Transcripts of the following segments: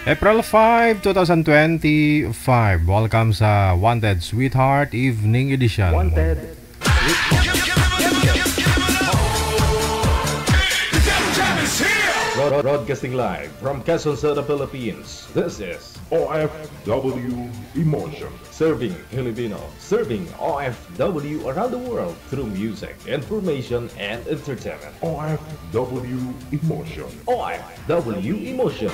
April 5, 2025. Welcome sa Wanted Sweetheart Evening Edition. Wanted. Broadcasting live from Quezon City, Philippines. This is OFW Emotion. Serving Filipino, serving OFW around the world through music, information, and entertainment. OFW Emotion. OFW Emotion.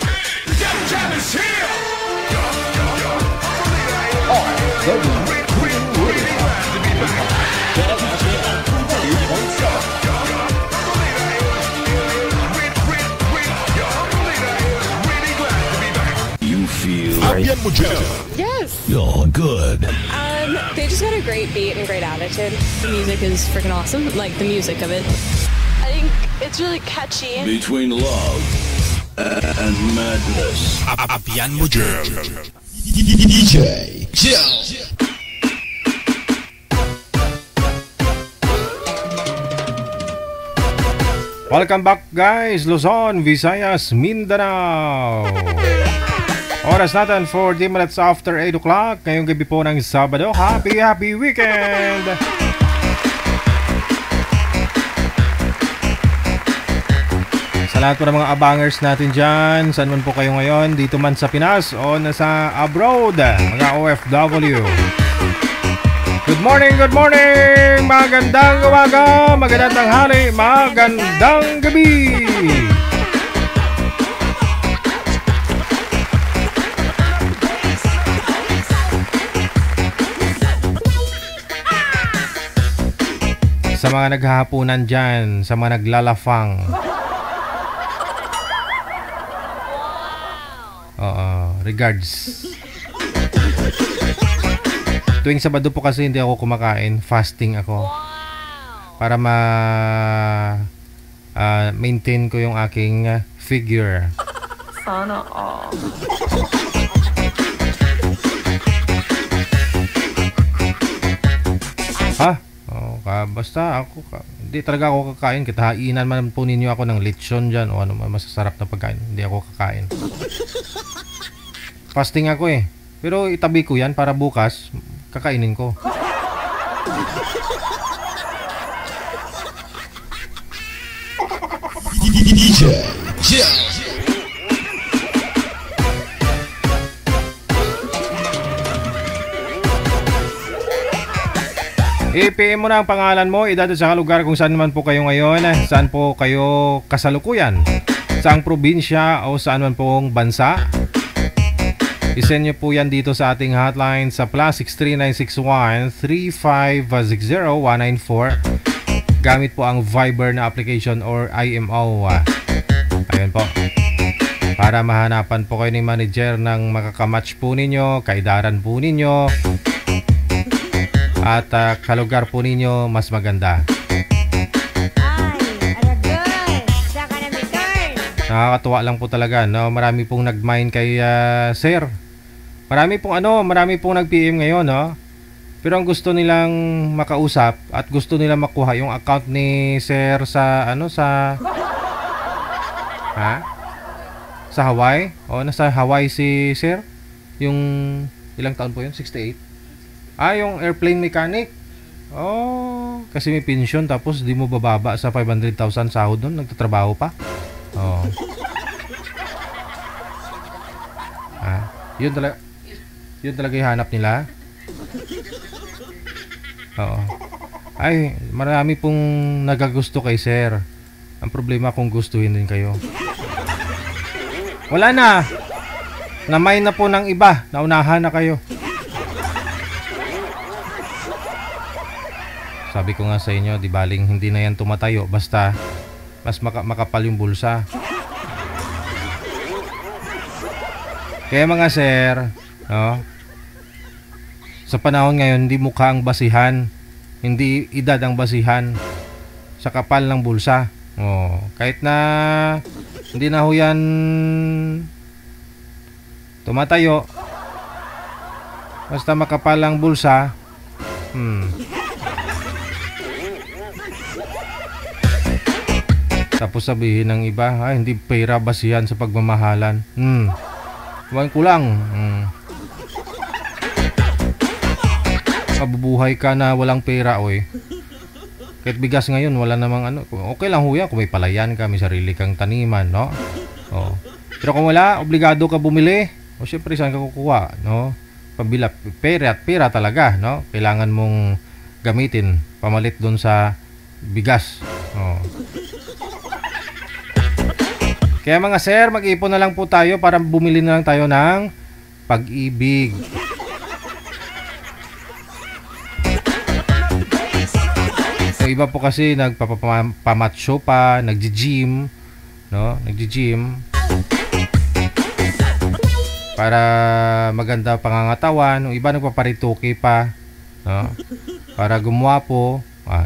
Abyan mo dyan. Yes. You're good. They just got a great beat and great attitude. The music is freaking awesome. Like the music of it. I think it's really catchy. Between love and madness. Abyan mo dyan. DJ Jill. Welcome back guys, Luzon, Visayas, Mindanao. Oras natin 40 minutes after 8 o'clock. Ngayong gabi po ng Sabado. Happy weekend! Sa lahat po ng mga abangers natin dyan, saan man po kayo ngayon, dito man sa Pinas o nasa abroad, mga OFW. Good morning! Magandang umaga, magandang tanghali, magandang gabi! Sa mga naghahaponan dyan, sa mga naglalafang. Regards. Tuwing Sabado po kasi hindi ako kumakain, fasting ako. Para maintain ko yung aking figure. Sana all. Ha? Basta ako hindi talaga ako kakain. Kitahainan man po ninyo ako ng lechon dyan o ano masasarap na pagkain. Hindi ako kakain. Fasting ako eh. Pero itabi ko yan para bukas kakainin ko. DJ Jill. I-PM mo na ang pangalan mo, edad at sa lugar kung saan man po kayo ngayon, saan po kayo kasalukuyan, saang probinsya o saan man pong bansa. I-send nyo po yan dito sa ating hotline sa +63961-3560-194 gamit po ang Viber na application or IMO. Ayun po. Para mahanapan po kayo ni manager ng makakamatch po ninyo, kaidaran po ninyo, at kalugar po ninyo mas maganda. Nakakatuwa lang po talaga, no? Marami pong nag-mine kay Sir. Marami pong nag-PM ngayon, no? Pero ang gusto nilang makausap at gusto nilang makuha yung account ni Sir sa sa Hawaii. O nasa Hawaii si Sir. Yung ilang taon po yun? 68. Yung airplane mechanic. Oh, kasi may pension tapos di mo bababa sa 500,000 sahod doon, nagtatrabaho pa. Oh. Yun talaga yung hanap nila. Oo. Ay, marami pong nagagusto kay Sir. Ang problema kung gustuhin din kayo. Wala na. Namay na po ng iba. Naunahan na kayo. Sabi ko nga sa inyo, di baling hindi na yan tumatayo. Basta mas makapal yung bulsa. Kaya mga sir, no? Sa panahon ngayon, hindi mukha ang basihan, hindi edad ang basihan, sa kapal ng bulsa. Kahit na hindi na ho yan tumatayo, basta makapal ang bulsa. Tapos sabihin ng iba, hindi pera basihan sa pagmamahalan. Kumain ko lang. Mabubuhay ka na walang pera, oy. Kahit bigas ngayon, wala namang ano. Okay lang ho yan kung may palayan ka, may sarili kang taniman, no? Oh. Pero kung wala, obligado ka bumili. O syempre, saan ka kukuha, no? Pambila, pera talaga, no? Kailangan mong gamitin, pamalit doon sa bigas. Oh. Kaya mga sir, mag-ipon na lang po tayo para bumili na lang tayo ng Pag-ibig. So, iba po kasi nagpapamatsyo pa, nagji-gym, no? Nagji-gym para maganda pangangatawan. Yung iba nagpaparituki pa, no? Para gumwapo.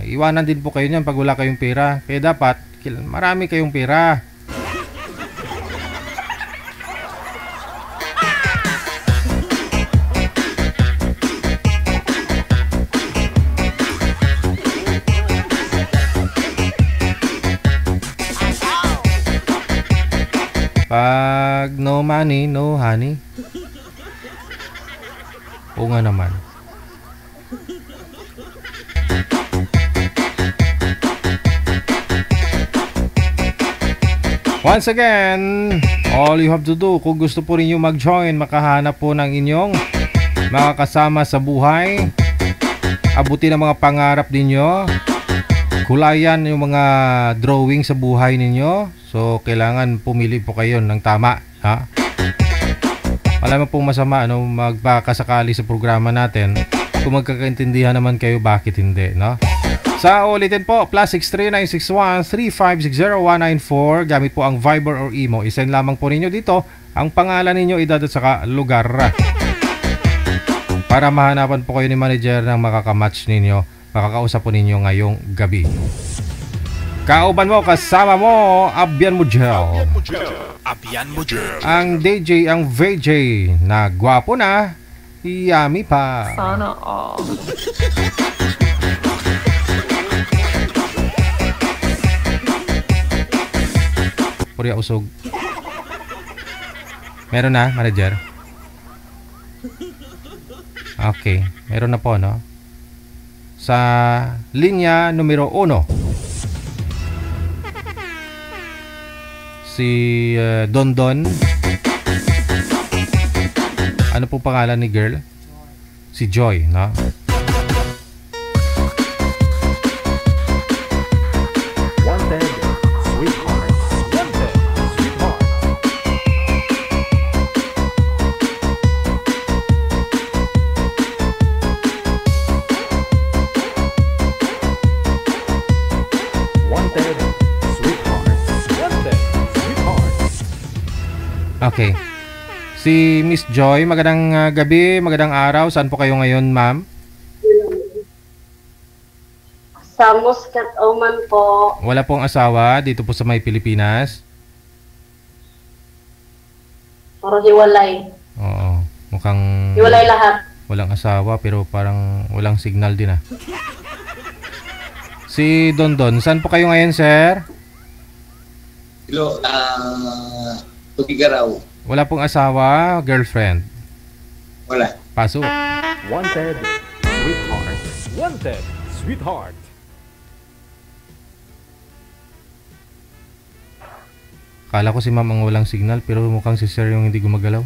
Iwanan din po kayo niyan pag wala kayong pera. Kaya dapat marami kayong pera. Pag no money, no honey. Oo nga naman. Once again, all you have to do, kung gusto po rin yung mag-join, makahanap po ng inyong mga kasama sa buhay, abutin ang mga pangarap ninyo, kulayan yung mga drawing sa buhay ninyo. So, kailangan pumili po kayo ng tama, ha? Wala mo pong masama, ano, magpakasakali sa programa natin. Kung magkakaintindihan naman kayo, bakit hindi, no? Sa ulitin po, +63961-3560194. Gamit po ang Viber or Imo. Isend lamang po ninyo dito ang pangalan ninyo, edad at saka lugar. Para mahanapan po kayo ni manager ng makakamatch ninyo, makakausap po ninyo ngayong gabi. Kauban mo, kasama mo, Abyan Mujel. Abyan Mujel. Ang DJ, ang VJ na gwapo na, yummy pa. Sana all. Puri usog. Meron na, manager? Okay, meron na po, no? Sa linya numero 1. Si Don Don. Ano po pangalan ni girl? Si Joy, no? Wanted, sweetheart. Wanted, sweetheart. Wanted, sweetheart. Wanted, sweetheart. Okay. Si Miss Joy, magandang gabi, magandang araw. Saan po kayo ngayon, ma'am? Sa Muscat, Oman po. Wala pong asawa dito po sa may Pilipinas? Puro hiwalay. Oo. Mukhang Hiwalay lahat. walang asawa pero parang walang signal din, ah. Si Don Don, saan po kayo ngayon, sir? Hello, Tugigaraw. Wala pong asawa, girlfriend. Wala. Pasok. Wanted, sweetheart. Wanted, sweetheart. Kala ko si ma'am ang walang signal pero mukhang si sir yung hindi gumagalaw.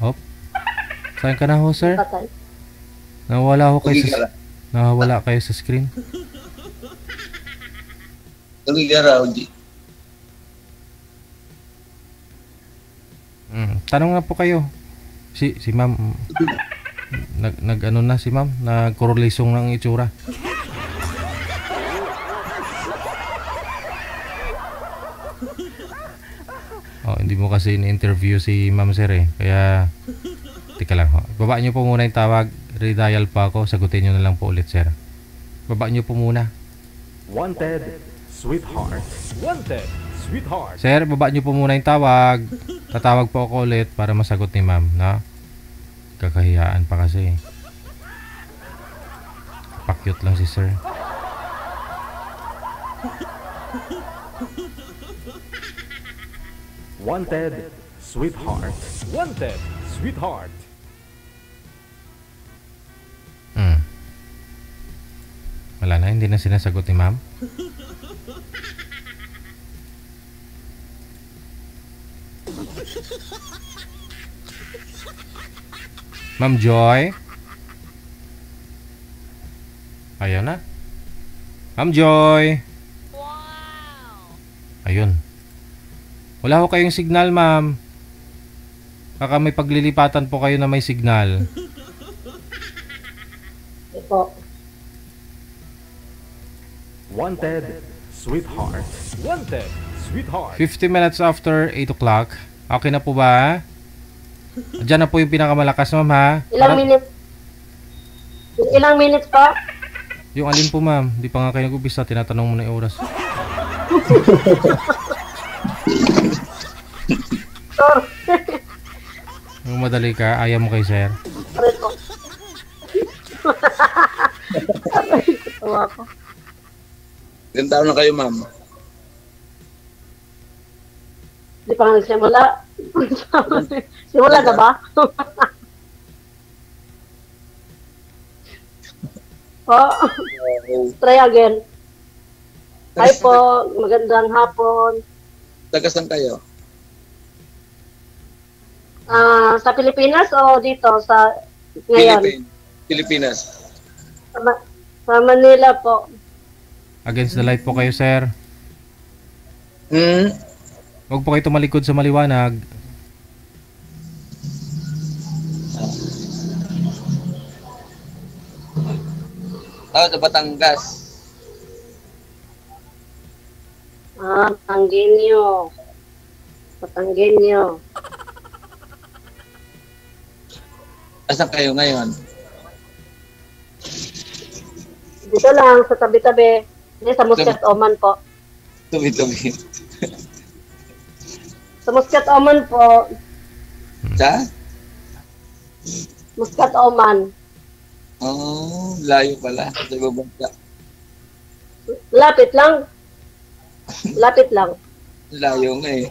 Hop. Saan ka na ho, sir? Patay. Nawala ho kayo Tugigaraw. Nawala kayo sa screen. Tugigaraw. Tanong na po kayo. Si ma'am nag ano na si ma'am, nagkorrelasyon ng itsura. Oh, hindi mo kasi in-interview si ma'am sir eh. Kaya tika lang ho. Baba niyo po muna yung tawag. Redial pa ako. Sagutin niyo na lang po ulit, sir. Baba niyo po muna. Wanted, sweetheart. Wanted, sweetheart. Sir, baba niyo po muna yung tawag. Tatawag po ako ulit para masagot ni ma'am, no? Kakahiyaan pa kasi. Pakyut lang si sir. Wanted, sweetheart. Wanted, sweetheart. Wala na, hindi na sinasagot ni ma'am. Ma'am Joy? Ayaw na. Ma'am Joy? Ayun. Wala ho kayong signal, ma'am. Baka may paglilipatan po kayo na may signal. Ito. Wanted, sweetheart. Wanted, sweetheart. 50 minutes after 8 o'clock. Okay na po ba? Diyan na po yung pinakamalakas, ma'am, ha? Ilang minutes? Ilang minutes pa? Yung alin po, ma'am? Di pa nga kayo nag-umpisa. Tinatanong mo na yung oras. Yung madali ka, ayaw mo kay sir. Ito. Tawa ko. Ilan taon na kayo, ma'am? Di pa nga nagsimula. Simula ka ba? Try again. Hi po, magandang hapon. Taga saan kayo? Sa Pilipinas o dito sa ngayon? Pilipinas. Sa Manila po. Against the light po kayo, sir. Hmm? Huwag po kayo tumalikod sa maliwanag. Sa Batangas. Tanggenyo. Patanggenyo. Asan kayo ngayon? Dito lang, sa tabi-tabi. Hindi, sa Muscat Oman po. Tubi-tubi. Sa Muscat Oman po. Sa? Muscat Oman. Oh, layo pala. Sa ibang bansa. Lapit lang. Lapit lang. Layo nga eh.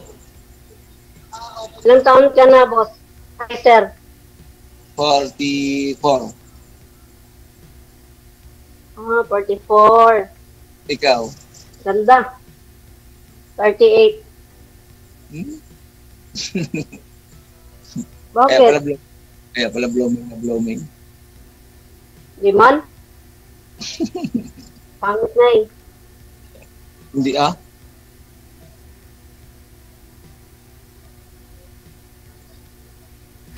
Ilang taon ka na, boss? Hi, sir. 44. 44. Ikaw? Ganda. 38. Hmm? Bakit? Kaya pala blooming na blooming. Di man? Pangit na eh. Hindi ah.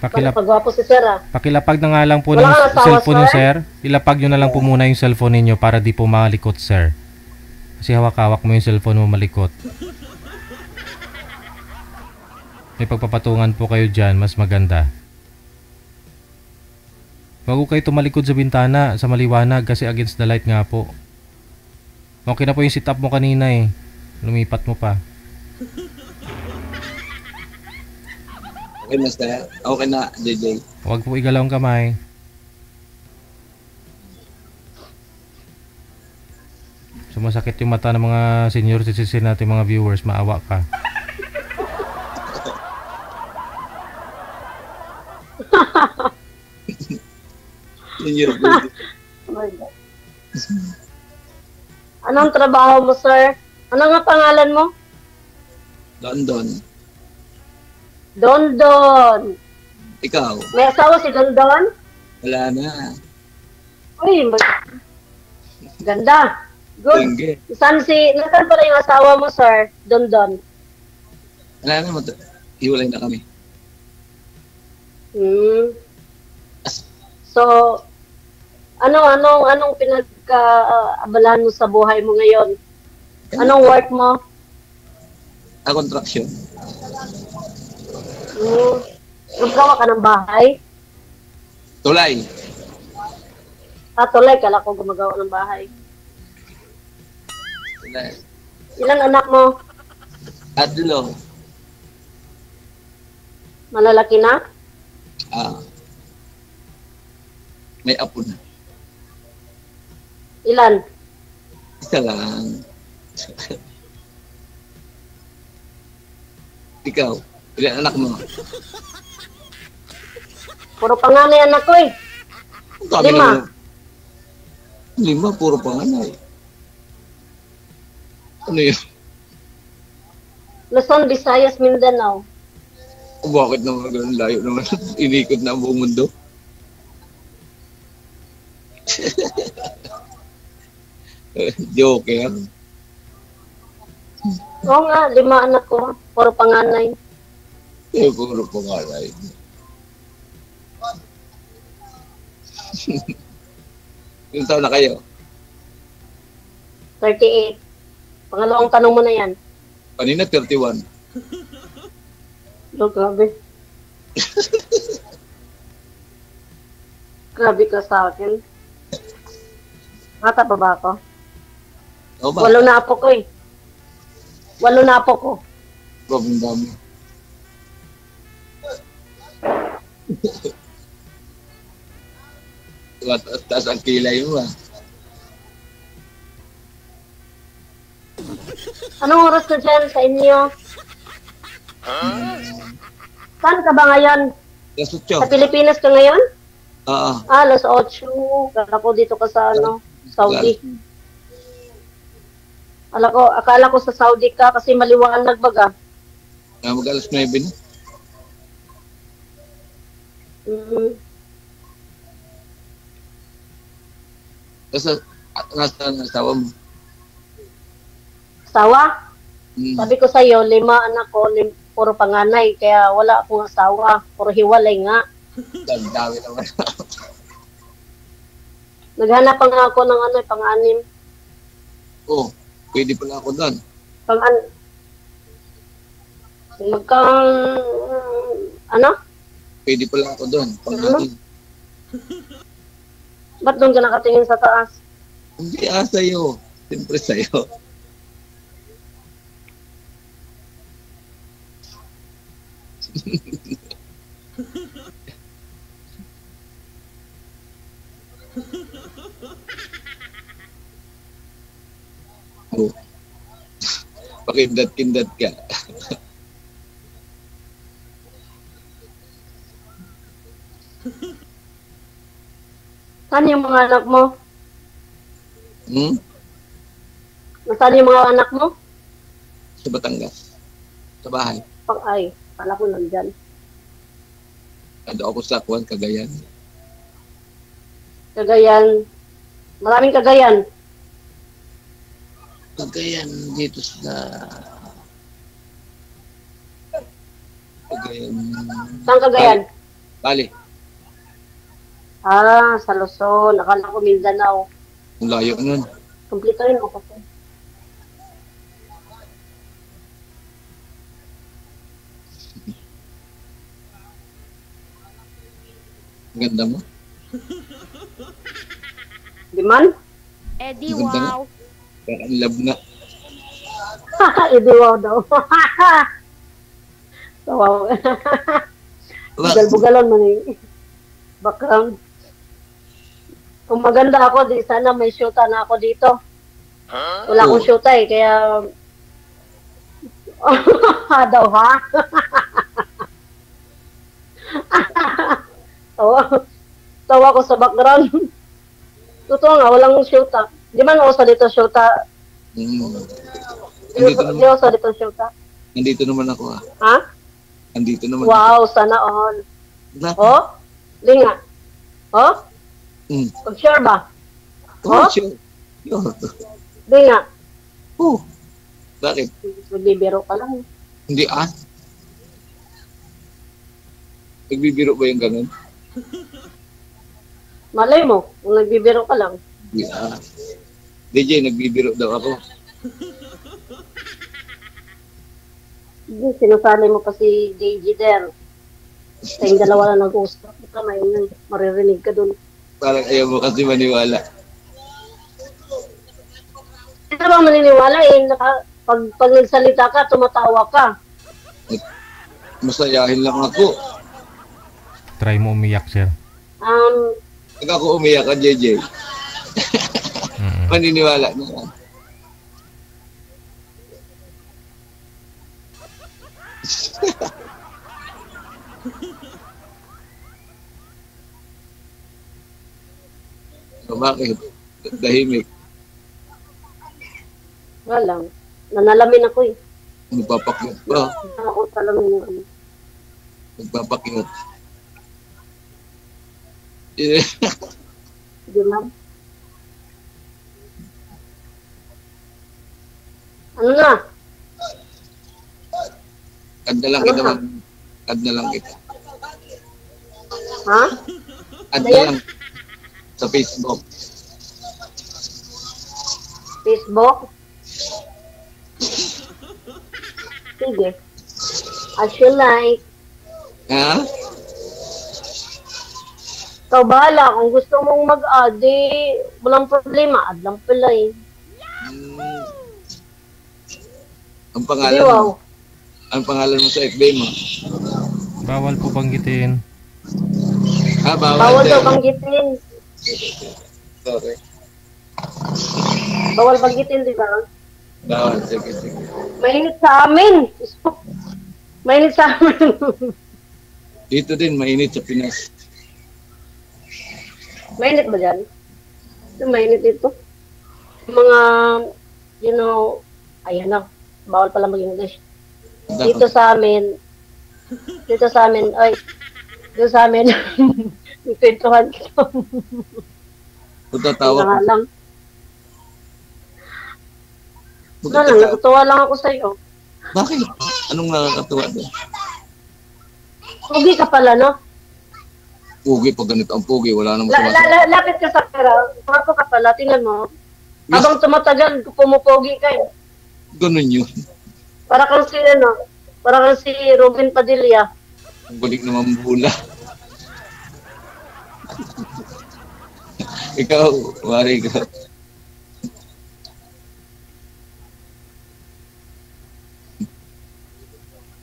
Pagwapo si sir ah. Pakilapag na nga lang po ng Wala kang asawa, cellphone niyo, sir? sir. Ilapag nyo na lang po muna yung cellphone ninyo para di po malikot, sir. Kasi hawak-hawak mo yung cellphone mo malikot. May pagpapatungan po kayo dyan, mas maganda. Huwag ko kayo tumalikod sa bintana, sa maliwanag kasi against the light nga po. Okay na po yung sit up mo kanina eh. Lumipat mo pa. Okay na sir. Okay na, JJ. Huwag po igalaw ang kamay. Sumasakit yung mata ng mga senior citizen natin, mga viewers. Maawa ka. Senior. Oh my God. Anong trabaho mo, sir? Ano nga pangalan mo? London. Dondon. Ikaw? May asawa si Dondon? Wala na. Uy, ganda. Good. Tingge. Nasaan pala yung asawa mo, sir? Dondon. Wala na mo. Hiwalay na kami. So, anong pinagkaabalahan mo sa buhay mo ngayon? Anong work mo? Contraction. Naggawa ka ng bahay? Tulay. Tulay, kala ko gumagawa ng bahay. Tulay. Ilang anak mo? Adlo. Malalaki na? May apo na. Ilan? Isa lang. Ikaw, ilan anak mo? Puro panganay anak ko eh. Kami 5. naman. 5, puro panganay. Ano yun? Luzon, Visayas, Mindanao. Bakit naman ganun layo naman? Inikot na ang buong mundo. Joker. Oo nga, 5 anak ko. Puro panganay. Puro panganay. Ilang taon na kayo? 38. Pangalawang tanong mo na yan. Kanina 31. Oh, grabe. Grabe ka sa akin. Bata pa ba ako? Oo ba? 8 na apo ko eh. 8 na apo ko. Problem dami. Taas ang kilay mo ah. Anong oras na dyan sa inyo? Saan ka ba ngayon? Kasutyo. Sa Pilipinas ka ngayon? Oo. Alas 8. Kala ko dito ka sa Saudi. Akala ko sa Saudi ka kasi maliwanag baga. Mag-alas 9 na. Kasi nasa ang asawa mo. Asawa? Hmm. Sabi ko sa'yo, 5 anak ko, puro panganay, kaya wala akong asawa. Puro hiwalay nga. Dami naman. Naghanap pa nga ako ng pang-anim. Oh, pwede pala ako doon. Pwede pala ako doon. Pang-anim. Ba't doon ka nakatingin sa taas? Hindi sa'yo. Siyempre sa'yo. Oh. Pakindat-kindat ka. Saan yung mga anak mo? Nasaan yung mga anak mo? Sa Batangas. Sa bahay. Ay, pala ko nandyan. Ando ako sa Kuan, Cagayan. Cagayan. Maraming Cagayan. Cagayan dito sa... Cagayan... Saan Cagayan? Bali. Sa Luzon. Akala ko Mindanao. Ang layo nun. Kumplitoin mo kasi. Ang ganda mo. Di man? Eddie, Ang ganda wow. Kaya ang love nga. Hindi wow daw. Wow. Bugal-bugalon man eh. Background. Kung maganda ako, di sana may shoota na ako dito. Wala akong shoota eh, kaya... daw ha? Tawa ko sa background. Totoo nga, walang shoota. Di man uso dito shoota. Di uso dito shoota. Nandito naman ako ah. Ha? Nandito naman Wow, sana all. ako. Oh? Linga. Oh? Pag-sure ba? Oh, sure. Sure. Linga. Oh. Bakit? Nagbibiro ka lang. Hindi Nagbibiro ba yung ganun? Malay mo, kung nagbibiro ka lang. Hindi DJ, nagbibiro daw ako. Hindi, sinasali mo pa si DJ der. Tayong dalawa na nag-uusap. Ika may maririnig ka dun. Parang ayaw mo kasi maniwala. Ito ba maniniwala eh, pag nagsalita ka, tumatawa ka. Masayahin lang ako. Try mo umiyak, sir. Pag ako umiyak ka, JJ. Maniniwala na. So, bakit? Dahimik. Wala. Nanalamin ako eh. Magpapakyot pa. Ako talamin yung ano. Magpapakyot. Eh, Di ba? Ano na? add na lang kita. Add na lang kita. Ha? Add Ano na yan? lang sa Facebook. Facebook? Sige. As you like. Ha? Ikaw bahala. Kung gusto mong mag-add, walang problema. Add lang pala eh. Hmm. Ang Hindi, pangalan wow. mo. Ang pangalan mo sa FB mo. Bawal po banggitin. Bawal Bawal din. daw banggitin. Sorry. Bawal banggitin, di ba? Bawal. Sige. Mainit sa amin. Mainit sa amin. Dito din, mainit sa Pinas. Mainit ba dyan? Mainit dito. Mga, ayan na. Bawal pala mag-English. Dito sa amin, dito sa amin, kwentuhan ko. Kung tatawa Nga ko. lang. Kung Wala lang, tatawa. natutuwa lang ako sa'yo. Bakit? Anong nakakatuwa doon? Pugi ka pala, no? Pugi, pag ganito ang pugi, wala namang sumasagot. Lapit ka sa pera. Pato ka pala, tingnan mo. Habang tumatagal, pumupogi ka eh. Ganun yun. Para kang si Robin Padilla. Ang balik naman bula. Ikaw, Mari ka.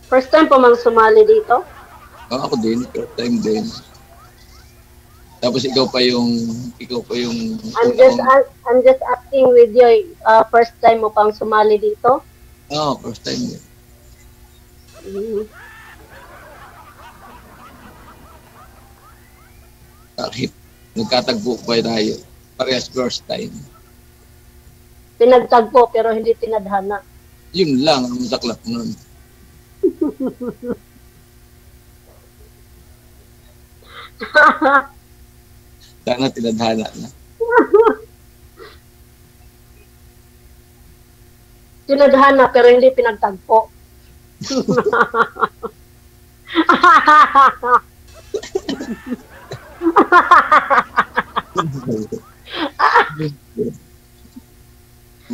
First time pa mang sumali dito? Ako din, first time din. Tapos ikaw pa yung I'm just asking with you, first time mo pang sumali dito? first time din. Bakit? Nagkatagpo pa tayo. Parehas first time. Pinagtagpo pero hindi tinadhana. Yun lang ang masaklap nun. Sana tinadhana na. Tinadhana pero hindi pinagtagpo.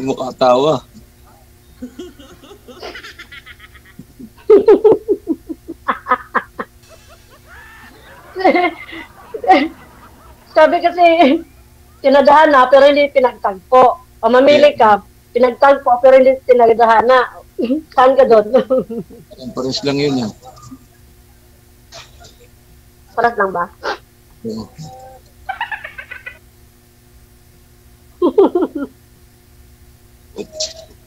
Mukha tawa. Sabi kasi, tinadhana pero hindi pinagtagpo. O mamili ka, pinagtagpo pero hindi tinadhana. Saan ka doon? Pares lang yun yan. Paras lang ba? Oo.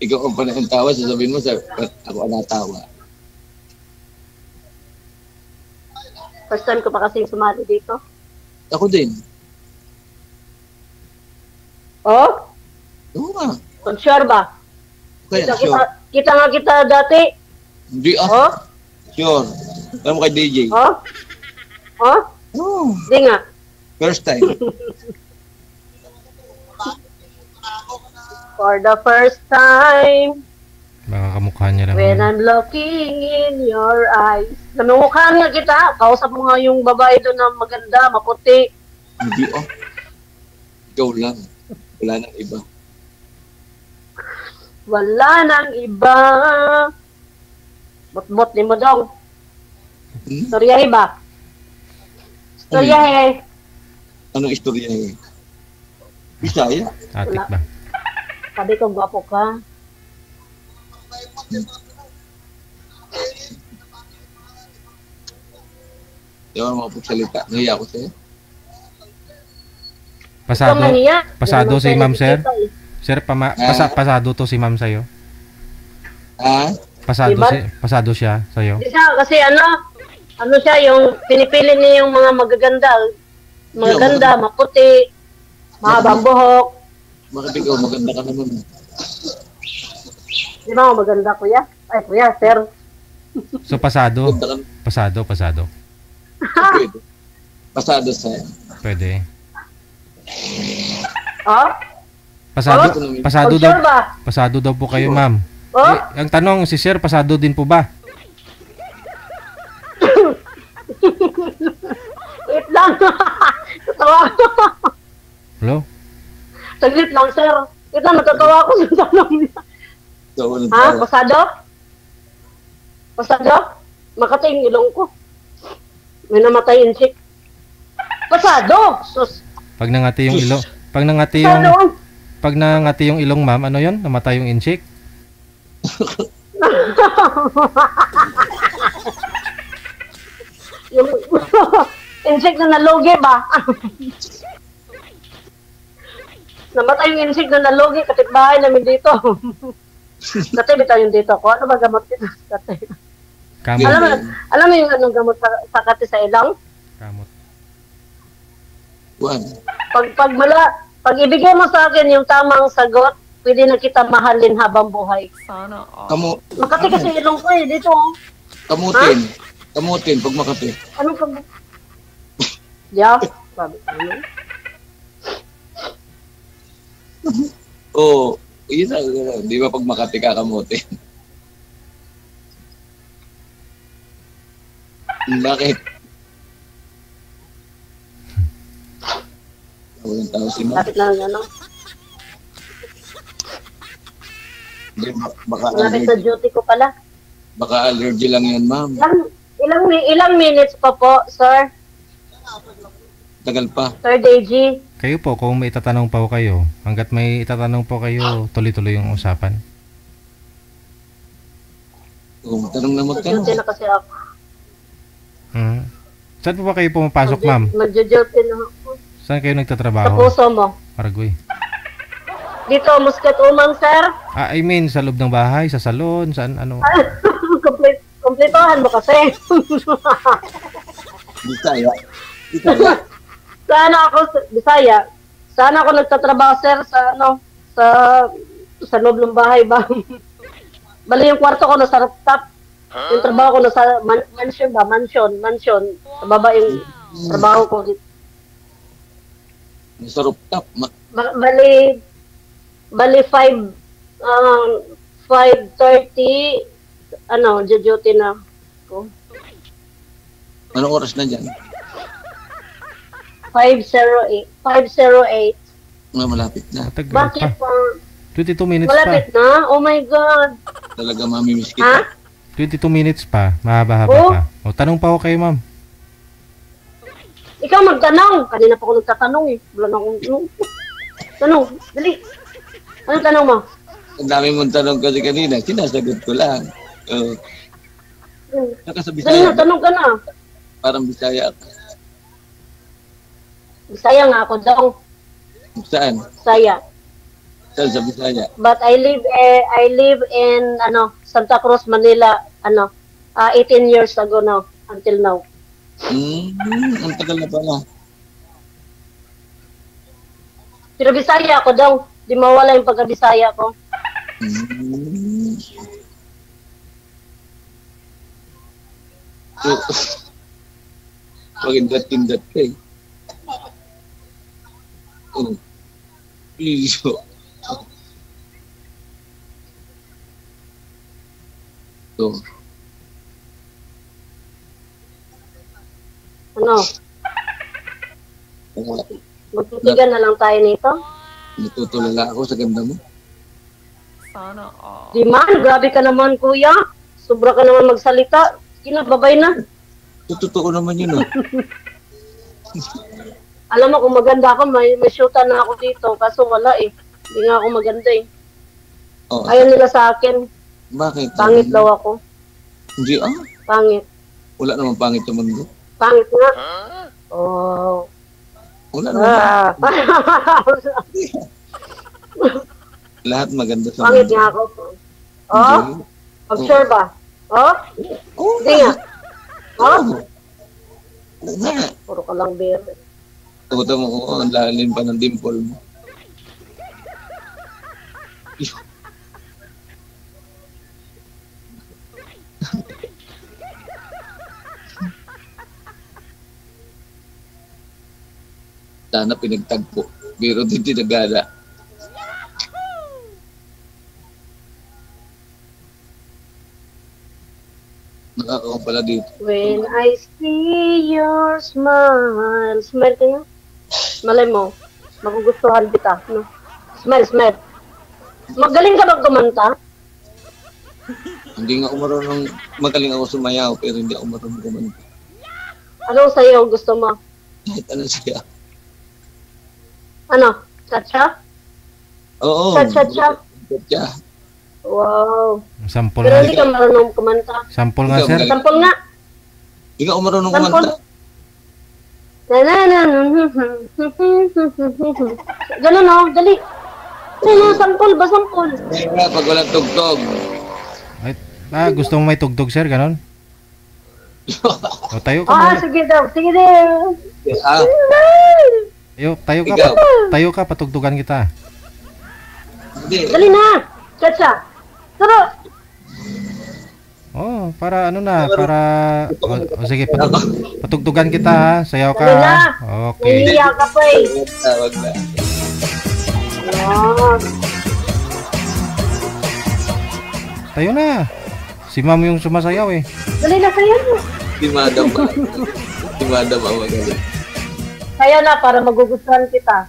Ikaw ang panahon tawa, sasabihin mo, ako ang natawa. First time ko pa kasi sumali dito. Ako din. Oh? Oo nga. Sure ba? Kaya, sure. Kita nga kita dati. Hindi Oh? Sure. Alam mo kay DJ? Oh? Oh? Oo. Di nga. First time. For the first time, Baka kamukha niya lang. when I'm looking in your eyes. Namumukhaan nga kita. Kausap mo nga yung babae doon na maganda, maputi. Hindi Ikaw lang. Wala nang iba. Wala nang iba. Bot-bot ni mo daw. Storyahe ba? Storyahe. Anong istorya eh? Bisaya? Atik ba? Sabi ko, gwapo ka. Di ba makapagsalita? Nahiya ko sa'yo? Pasado, Ikaw man niya. pasado Hindi si naman ma'am, tayo sir? nakikita, eh. Sir, pasado to si ma'am sa'yo? Ha? Diba? Pasado siya sa'yo? Di siya, kasi ano siya, yung pinipili niya yung mga magaganda. Magaganda, maputi, mahabang buhok. Bakit ikaw maganda ka naman? Di ba maganda, kuya? Ay, kuya, sir. So, pasado. Maganda ka Pasado. pwede. Pasado sa Pwede. Oh? Pasado Pag daw. sure ba? Pasado daw po kayo, ma'am. Oh? Ang tanong, si sir, pasado din po ba? Wait lang. Tatawa ko. Hello? Saglit lang, sir. Wait lang, natatawa ko sa tanong niya. So, Ha? Pasado? Pasado? Makati yung ilong ko. May namatay in sick. Pasado! Sus. Pag nangati yung ilong, Pasado! pag nangati yung ilong, ma'am, ano 'yon? Namatay yung inchik? Yung insect na nalugi ba? Namatay yung insect na nalugi, kapitbahay namin dito. Dati bitaw yung dito ko. Ano ba gamot dito? Dati. Kamot. Alam mo yung anong gamot sa kati sa ilang? Kamot. Juan. Pag ibigay mo sa akin yung tamang sagot, pwede na kita mahalin habang buhay. Makati kasi ilong ko eh, dito. Kamutin. Kamutin, pag Makati. Anong pag... Yeah, sabi ko. Oo. Yun na, di ba pag Makati ka kamutin? Bakit? Walang tao si Ma'am. Lapit lang ano. Hindi, baka Lapit sa allergy, duty ko pala. baka allergy lang yan, Ma'am. Ilang minutes pa po, sir? Tagal pa. Sir Deji? Kayo po, kung may itatanong pa po kayo, hanggat may itatanong po kayo, tuloy-tuloy yung usapan. Oo, tanong na magtanong. Duty na kasi ako. Saan po ba kayo pumapasok, ma'am? Magjo-duty na ako. Saan kayo Sa nagtatrabaho? puso mo. Paraguay. Dito, Muscat Umang, sir. I mean, sa loob ng bahay, sa salon, saan, ano? Kompletohan mo kasi. Bisaya. Bisaya. Sana ako, Bisaya. Sana ako nagtatrabaho, sir, sa loob ng bahay ba? Bali yung kwarto ko nasa rooftop. Yung trabaho ko nasa mansion. Sa baba yung trabaho ko. Sa rooftop. Bali 5:30 duty na ko. Anong oras na dyan? 5:08. Malapit na. Matagal Bakit pa. pa? 22 minutes Malapit pa. na? Oh my God. Talaga mamimiss Ha? kita. 22 minutes pa. Mahaba-haba Oh. pa. O, tanong pa ako kayo, ma'am. Ikaw magtanong. Kanina pa ako nagtatanong eh. Wala na akong tanong. Dali. Ano tanong mo? Ang dami mong tanong kasi kanina. Sinasagot ko lang. Saka sa Dali Bisaya. na, tanong ka na. Parang Bisaya ako. Bisaya nga ako daw. Saan? Bisaya. Saan sa Bisaya? But I live in Santa Cruz, Manila, 18 years ago now, until now. Ang tagal na pala. Pero Bisaya ako daw. Di mawala yung pagka-Bisaya ko. Pag-indat-indat ka eh. Oh. Please. So, Ano? Magtitigan na lang tayo nito? natutulala ako sa ganda mo. Di man, grabe ka naman kuya. Sobra ka naman magsalita. Kinababay na. Totoo naman yun oh. Alam mo kung maganda ako, may shoota na ako dito. Kaso wala eh. Hindi nga ako maganda eh. Oh, Ayaw nila sa akin. bakit? Pangit daw ako. Hindi Pangit. Wala namang pangit sa mundo. Pangit nga. Oh. Wala naman. Lahat maganda sa Pangit nga ako. Oh? Pag-sure ba? Oh? Hindi nga. Oh? Puro ka lang beer. Tuto mo ko, ang lalim pa ng dimple mo. Sana pinagtagpo. Pero di tinagala. Nakakaw pala dito. When I see your smile. Smile ka nga? Malay mo. Magugustuhan kita. No? Smile, smile. Magaling ka magkumanta? Hindi nga ako marunong, magaling ako sumayaw, pero hindi ako marunong kumanta. Anong sayo gusto mo? Kahit ano siya. Ano? Cha-cha? Oo. Cha-cha-cha? Cha-cha. Wow. Sample Pero nga. hindi ka marunong kumanta. Sample nga, Ikaw, sir. magaling. Sampol nga. Hindi nga ako marunong Sampol. kumanta. Ganun o, dali. Ano, sampol ba, sampol? Kaya pag walang tugtog. Ay, gusto mo may tugtog, sir? Ganon? O, tayo ka Ah, muna. sige daw, sige daw. Ah, Tayo ka, Ikaw. tayo ka, patugtugan kita. hindi. Dali na. Chacha. Turo. Oh, para ano na, para... sige, patugtugan kita ha. Sayaw ka Dali ha. na. Okay. Nahiya ka pa eh. Tawag na. Ah, Tayo na. Si ma'am yung sumasayaw eh. dali na sa'yo. Si Madam pa. Si Madam ang magaling. Kaya na, para magugustuhan kita.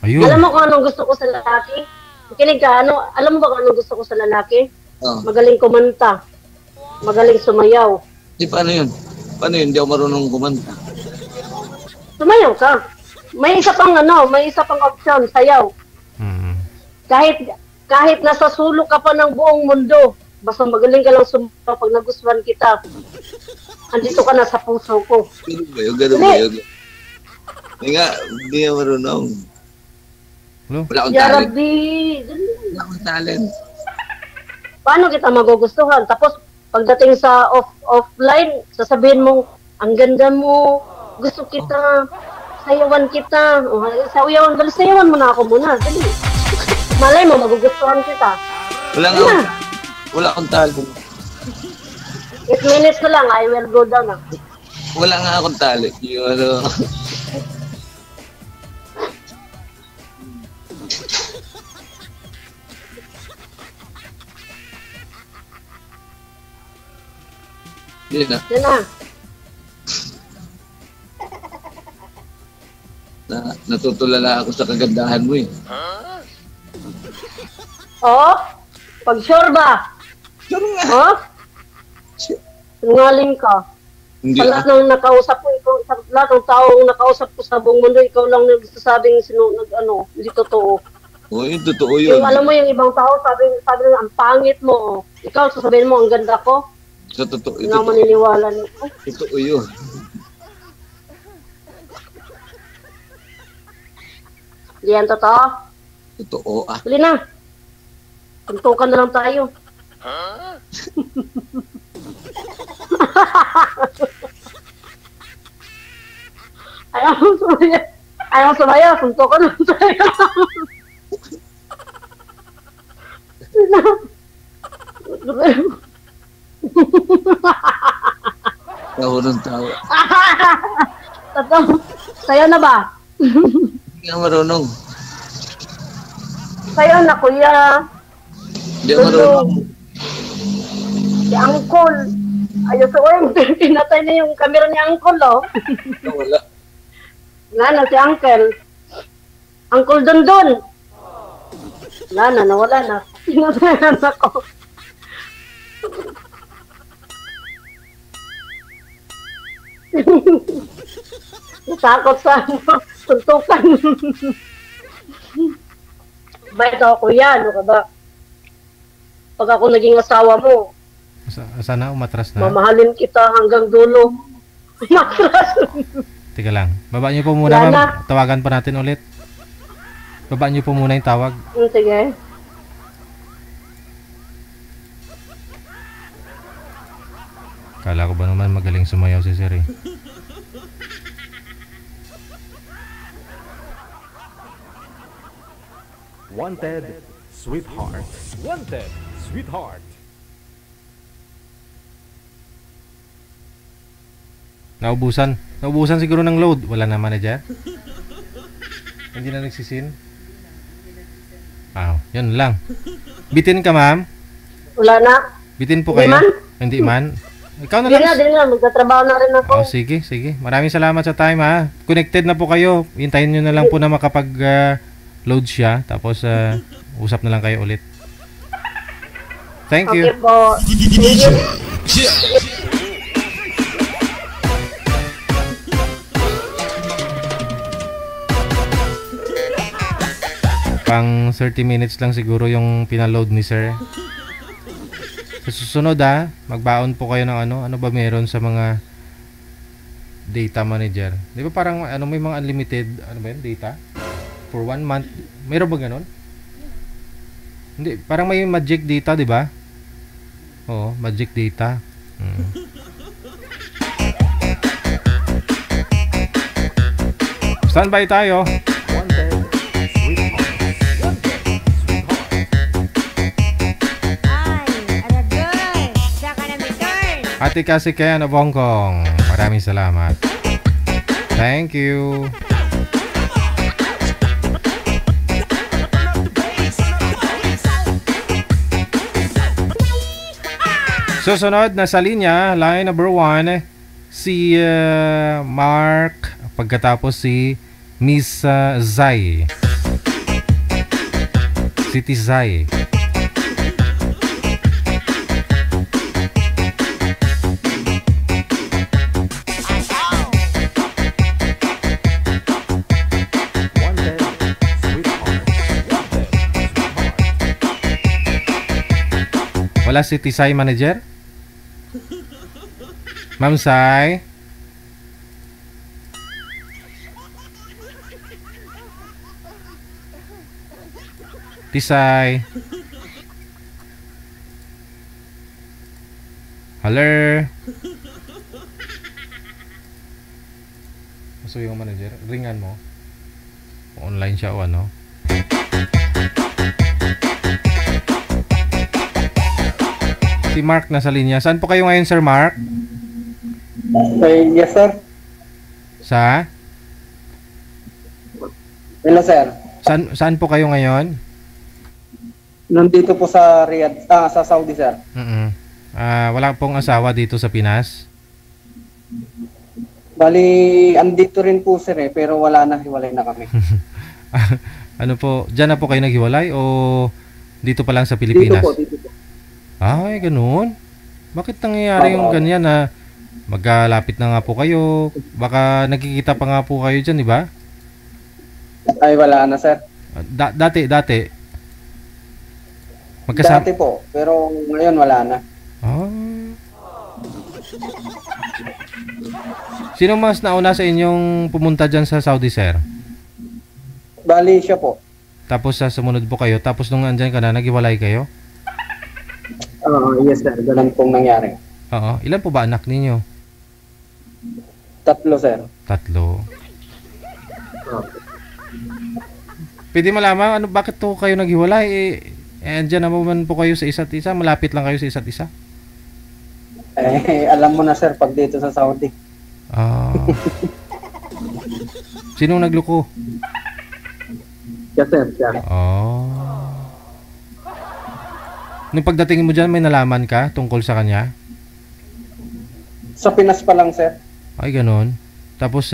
Ayun. Alam mo kung anong gusto ko sa lalaki? Makinig ka, alam mo ba kung anong gusto ko sa lalaki? Oh. Magaling kumanta. Magaling sumayaw. Di, paano yun? Paano yun? Hindi ako marunong kumanta. Sumayaw ka. May isa pang option, sayaw. Hmm. Kahit nasa sulok ka pa ng buong mundo, basta magaling ka lang sumayaw pag nagustuhan kita. Andito ka na sa puso ko. Ganun ba yun? Ganun ba yun? Hindi nga, hindi ako marunong. Hello? Wala akong Ya talent. Rabbi. Wala akong talent. Paano kita magugustuhan? Tapos, pagdating sa offline, sasabihin mo, ang ganda mo, gusto kita, sayawan kita. O, sayawan mo na ako muna. Dali. Malay mo, magugustuhan kita. Wala nga Ano? Wala akong talent. 8 minutes na lang, I will go down. Wala nga akong talent. Yung ano. Yun na. Yan na. Natutulala ako sa kagandahan mo eh. Oh? Pag sure ba? Sure nga. Oh? Sinungaling ka. Hindi Sa lahat ng nakausap ko, ikaw, sa lahat ng taong nakausap ko sa buong mundo, ikaw lang nagsasabing hindi totoo. Oo, yun, totoo yun. Yung alam mo yung ibang tao, sabi nila, ang pangit mo. Ikaw, sasabihin mo, ang ganda ko. Sa totoo, Hindi ako maniniwala nito. totoo yun. Hindi yan totoo. Totoo ah. Huli na. Tuntukan na lang tayo. Ayaw sumaya. Tuntukan na lang tayo. Taho ng tao. Sayo na ba? Hindi nga marunong. Sayo na, kuya. Hindi ako marunong. Si Uncle. Ayos ko yung pinatay na yung camera ni Uncle, oh. Wala. Wala na si Uncle. Uncle Dondon. Wala na, nawala na. Pinatayan ako. Natakot sa tuntukan. Bait ako, kuya. Ano ka ba? Pag ako naging asawa mo, Sana umatras na. mamahalin kita hanggang dulo. Matras. Teka lang. Baba niyo po muna, Wala ma'am. na. Tawagan pa natin ulit. Baba niyo po muna yung tawag. Sige. Kala ko ba naman magaling sumayaw si Sir eh. Wanted, sweetheart. Wanted, sweetheart. Naubusan. Naubusan siguro ng load. Wala na manager. Hindi na nagsisin. Yun lang. Bitin ka, ma'am. Wala na. Bitin po Hindi kayo. man. Hindi man. Ikaw na Di lang. na. Magtatrabaho na rin ako. Sige, sige. Maraming salamat sa time ha. Connected na po kayo. Hintayin nyo na lang po na makapag load siya. Tapos usap na lang kayo ulit. Thank you. Okay po. Thank you. Pang 30 minutes lang siguro yung pinaload ni Sir. Sa susunod magbaon po kayo ng ano ba meron sa mga data manager. Di ba parang may mga unlimited data? For 1 month. Meron ba ganun? Hindi, parang may magic data, di ba? Oo, magic data. Standby tayo. Wanted, sweetheart. Wanted, sweetheart. Ate kasi kaya na Bongkong. Maraming salamat. Thank you. Susunod na sa linya, line number 1, si Mark, pagkatapos si Miss Zai. City Zai. Wanted, sweetheart. Wanted, sweetheart. Wala si Tisay manager? Ma'am Sai? Tisay? Hello? Gusto yung manager? Ringan mo. Online siya o ano? Si Mark nasa linya. Saan po kayo ngayon, Sir Mark? Yes, sir. Sa? Hello, sir. Saan po kayo ngayon? Nandito po sa Riyadh, sa Saudi, sir. Wala pong asawa dito sa Pinas? Bali, andito rin po, sir, pero wala na, hiwalay na kami. Ano po, dyan na po kayo naghiwalay o dito pa lang sa Pilipinas? Dito po. Ay, ganun. Bakit nangyayari yung ganyan na magkalapit na nga po kayo? Baka nagkikita pa nga po kayo dyan, di ba? Ay, wala na, sir. Dati. Dati po, pero ngayon wala na. Sino mas nauna sa inyong pumunta dyan sa Saudi, sir? Bali, siya po. Tapos sa sumunod po kayo, tapos nung andyan ka na, naghiwalay kayo? Yes, sir. Ganun pong nangyari. Oo. Ilan po ba anak ninyo? 3, sir. 3. Pwede malaman, bakit to kayo naghiwalay? Andyan naman po kayo sa isa't isa? Malapit lang kayo sa isa't isa? Alam mo na, sir, pag dito sa Saudi. Sinong nagloko? Yes, sir. Siya. Nung pagdating mo dyan, may nalaman ka tungkol sa kanya? Sa Pinas pa lang, sir. Ay, ganun. Tapos,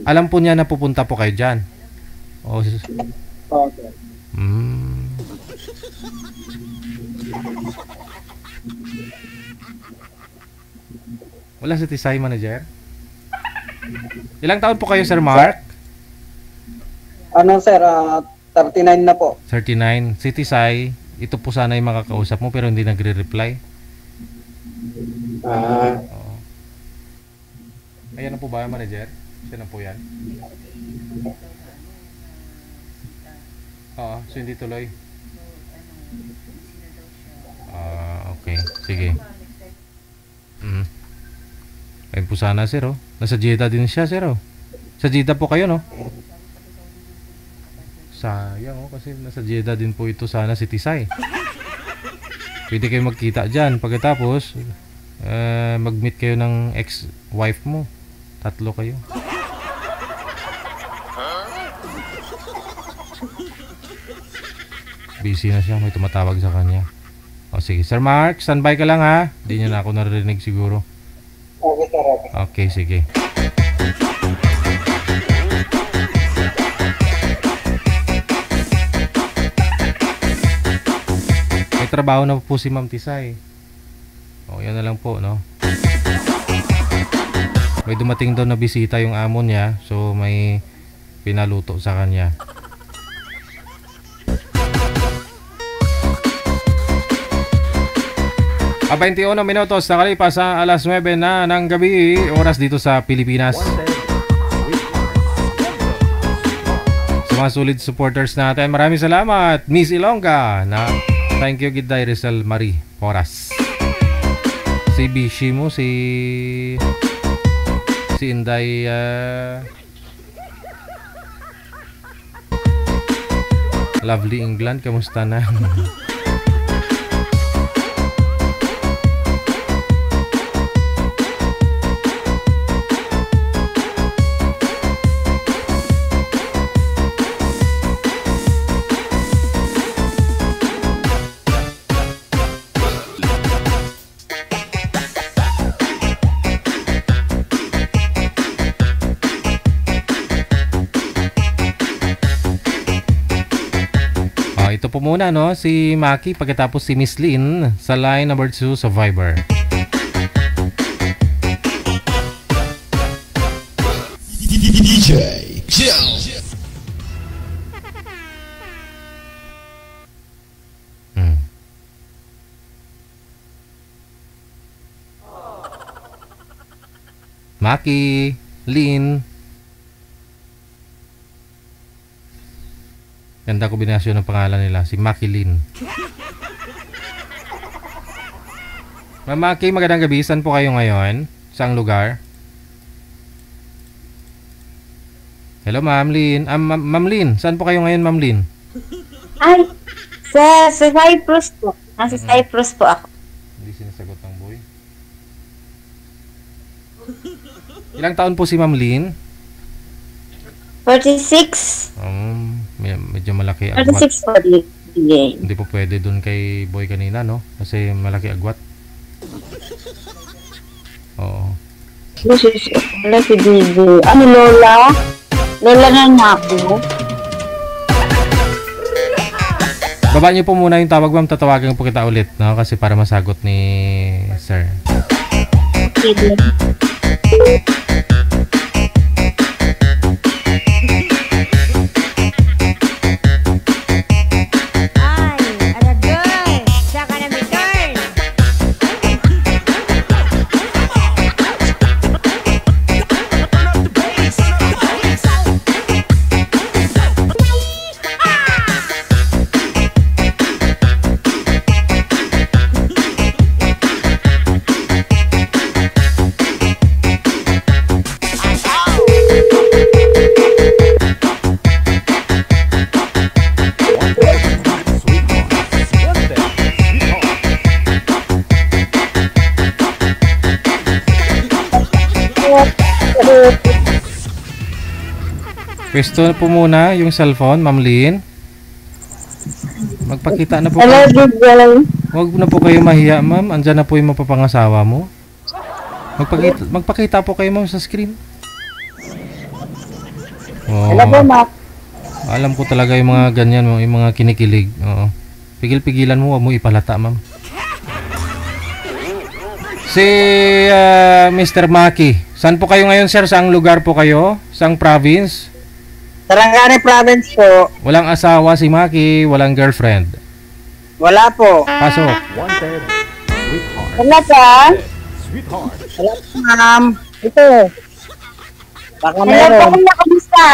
alam po niya na pupunta po kayo dyan? Oo, sir. Wala si Tisay manager? Ilang taon po kayo, Sir Mark? Ano, sir? 39 na po. 39. Si Tisay, ito po sana yung makakausap mo pero hindi nagre-reply. Ayan na po ba, manager? Siya na po yan. Oo, so hindi tuloy. Okay. Sige. Ayun po sana, sir, oh. Nasa Jeddah din siya, sir, oh. Sa Jeddah po kayo, no? Sayang, oh, kasi nasa Jeddah din po ito sana si Tisay. Pwede kayo magkita dyan. Pagkatapos, mag-meet kayo ng ex-wife mo. 3 kayo. Busy na siya. May tumatawag sa kanya. O sige. Sir Mark, standby ka lang ha. Hindi niya na ako narinig siguro. Okay, sige. May trabaho na po si Ma'am Tisay. O, yan na lang po, no? May dumating doon na bisita yung amo niya. So, may pinaluto sa kanya. A 21 minutos nakalipas sa alas 9 na ng gabi, oras dito sa Pilipinas. Sa mga solid supporters natin, maraming salamat. Miss Ilongga na thank you Giday Rizal Marie Poras. Si Bishimo, si Inday Lovely England, kamusta na? Ito po muna, no? Si Maki, pagkatapos si Miss Lynn sa line number 2 sa Viber. DJ Jill. Maki, Lynn. Ganda kombinasyon ng pangalan nila, si Maki Lynn. Ma'am Maki, magandang gabi. Saan po kayo ngayon? Saang lugar? Hello, Ma'am Lynn. Ma'am Lynn, saan po kayo ngayon, Ma'am Lynn? Ay, sa Cyprus po. Nasa Cyprus po ako. Hindi sinasagot ng boy. Ilang taon po si Ma'am Lynn? 46. Medyo malaki agwat. 46 po. Hindi po pwede dun kay boy kanina, no? Kasi malaki agwat. Oo. Wala si Bibi. Ano, Lola? Lola na nga po. Baba niyo po muna yung tawag, ma'am. Tatawagan po kita ulit, no? Kasi para masagot ni sir. Okay. Pwesto po muna yung cellphone, Ma'am Lynn. Magpakita na po. Huwag na po kayo mahiya, ma'am. Andyan na po yung mapapangasawa mo. Magpakita po kayo, ma'am, sa screen. Oh, alam ko talaga yung mga ganyan, yung mga kinikilig. Oo. Pigil-pigilan mo, huwag mo ipalata, ma'am. Si Mr. Maki, saan po kayo ngayon, sir? Saang lugar po kayo? Saang province? Sarangani province po. Walang asawa si Maki, walang girlfriend. Wala po. Pasok. Wala pa. Wala pa, ma'am. Ito. Baka Hello po, meron. kuya. Kamusta?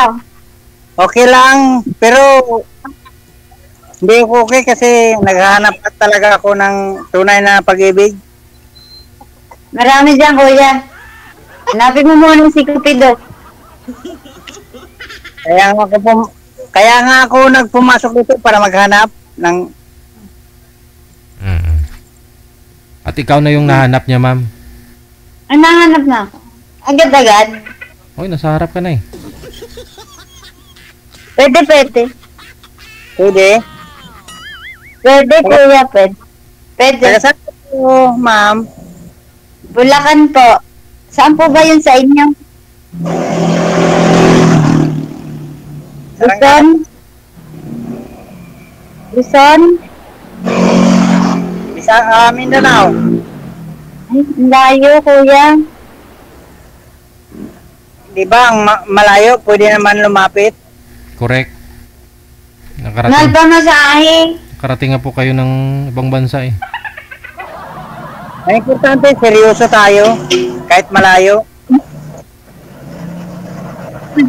Okay lang, pero hindi ako okay kasi naghahanap talaga ako ng tunay na pag-ibig. Marami dyan, kuya. Hanapin mo muna si Cupido. Kaya nga ako nagpumasok dito para maghanap ng Mm. At ikaw na yung nahanap niya, ma'am. Ano nahanap na ako? Agad-agad. Oy, nasa harap ka na eh. Pwede. pwede. Pwede, kuya. Pwede. Kaya saan po, ma'am? Bulacan po. Saan po ba yun sa inyo? Luzon? Luzon? Mindanao. Ay, ang layo, kuya. Di ba ang malayo pwede naman lumapit? Correct. Mahal Nakarating, pa masahe. nakarating nga po kayo ng ibang bansa eh. Ang importante, seryoso tayo kahit malayo.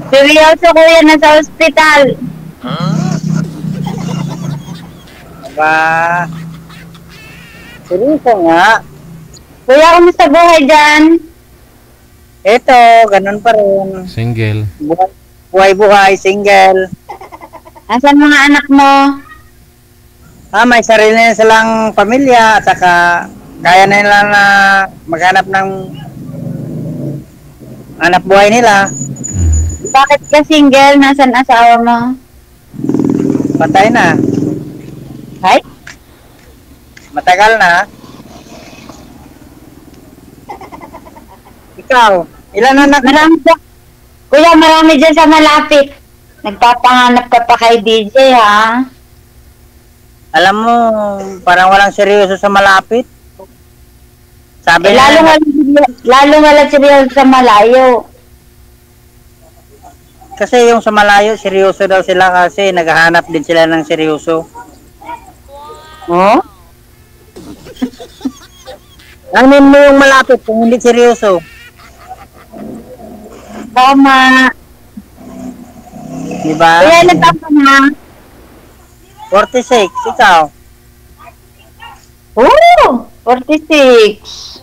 Seryoso, kuya, nasa ospital. Diba? Seryoso nga. Kuya, kumusta buhay dyan? Eto, ganun pa rin. Single. Buhay-buhay, single. Asan mga anak mo? May sarili na silang pamilya at saka kaya na nila na maghanap ng anak buhay nila. Bakit ka single? Nasaan asawa mo? Patay na. Ay? Matagal na. Ikaw, ilan anak? Marami dyan. Kuya, marami dyan sa malapit. Nagpapanganap ka pa kay DJ, ha? Alam mo, parang walang seryoso sa malapit. Sabi Lalo wala seryoso sa malayo. kasi yung sa malayo, seryoso daw sila kasi naghahanap din sila ng seryoso. Oh? Anin mo yung malapit kung hindi seryoso. Tama. Diba? Kuya, ilan taon ka na? 46, ikaw. Oh, 46.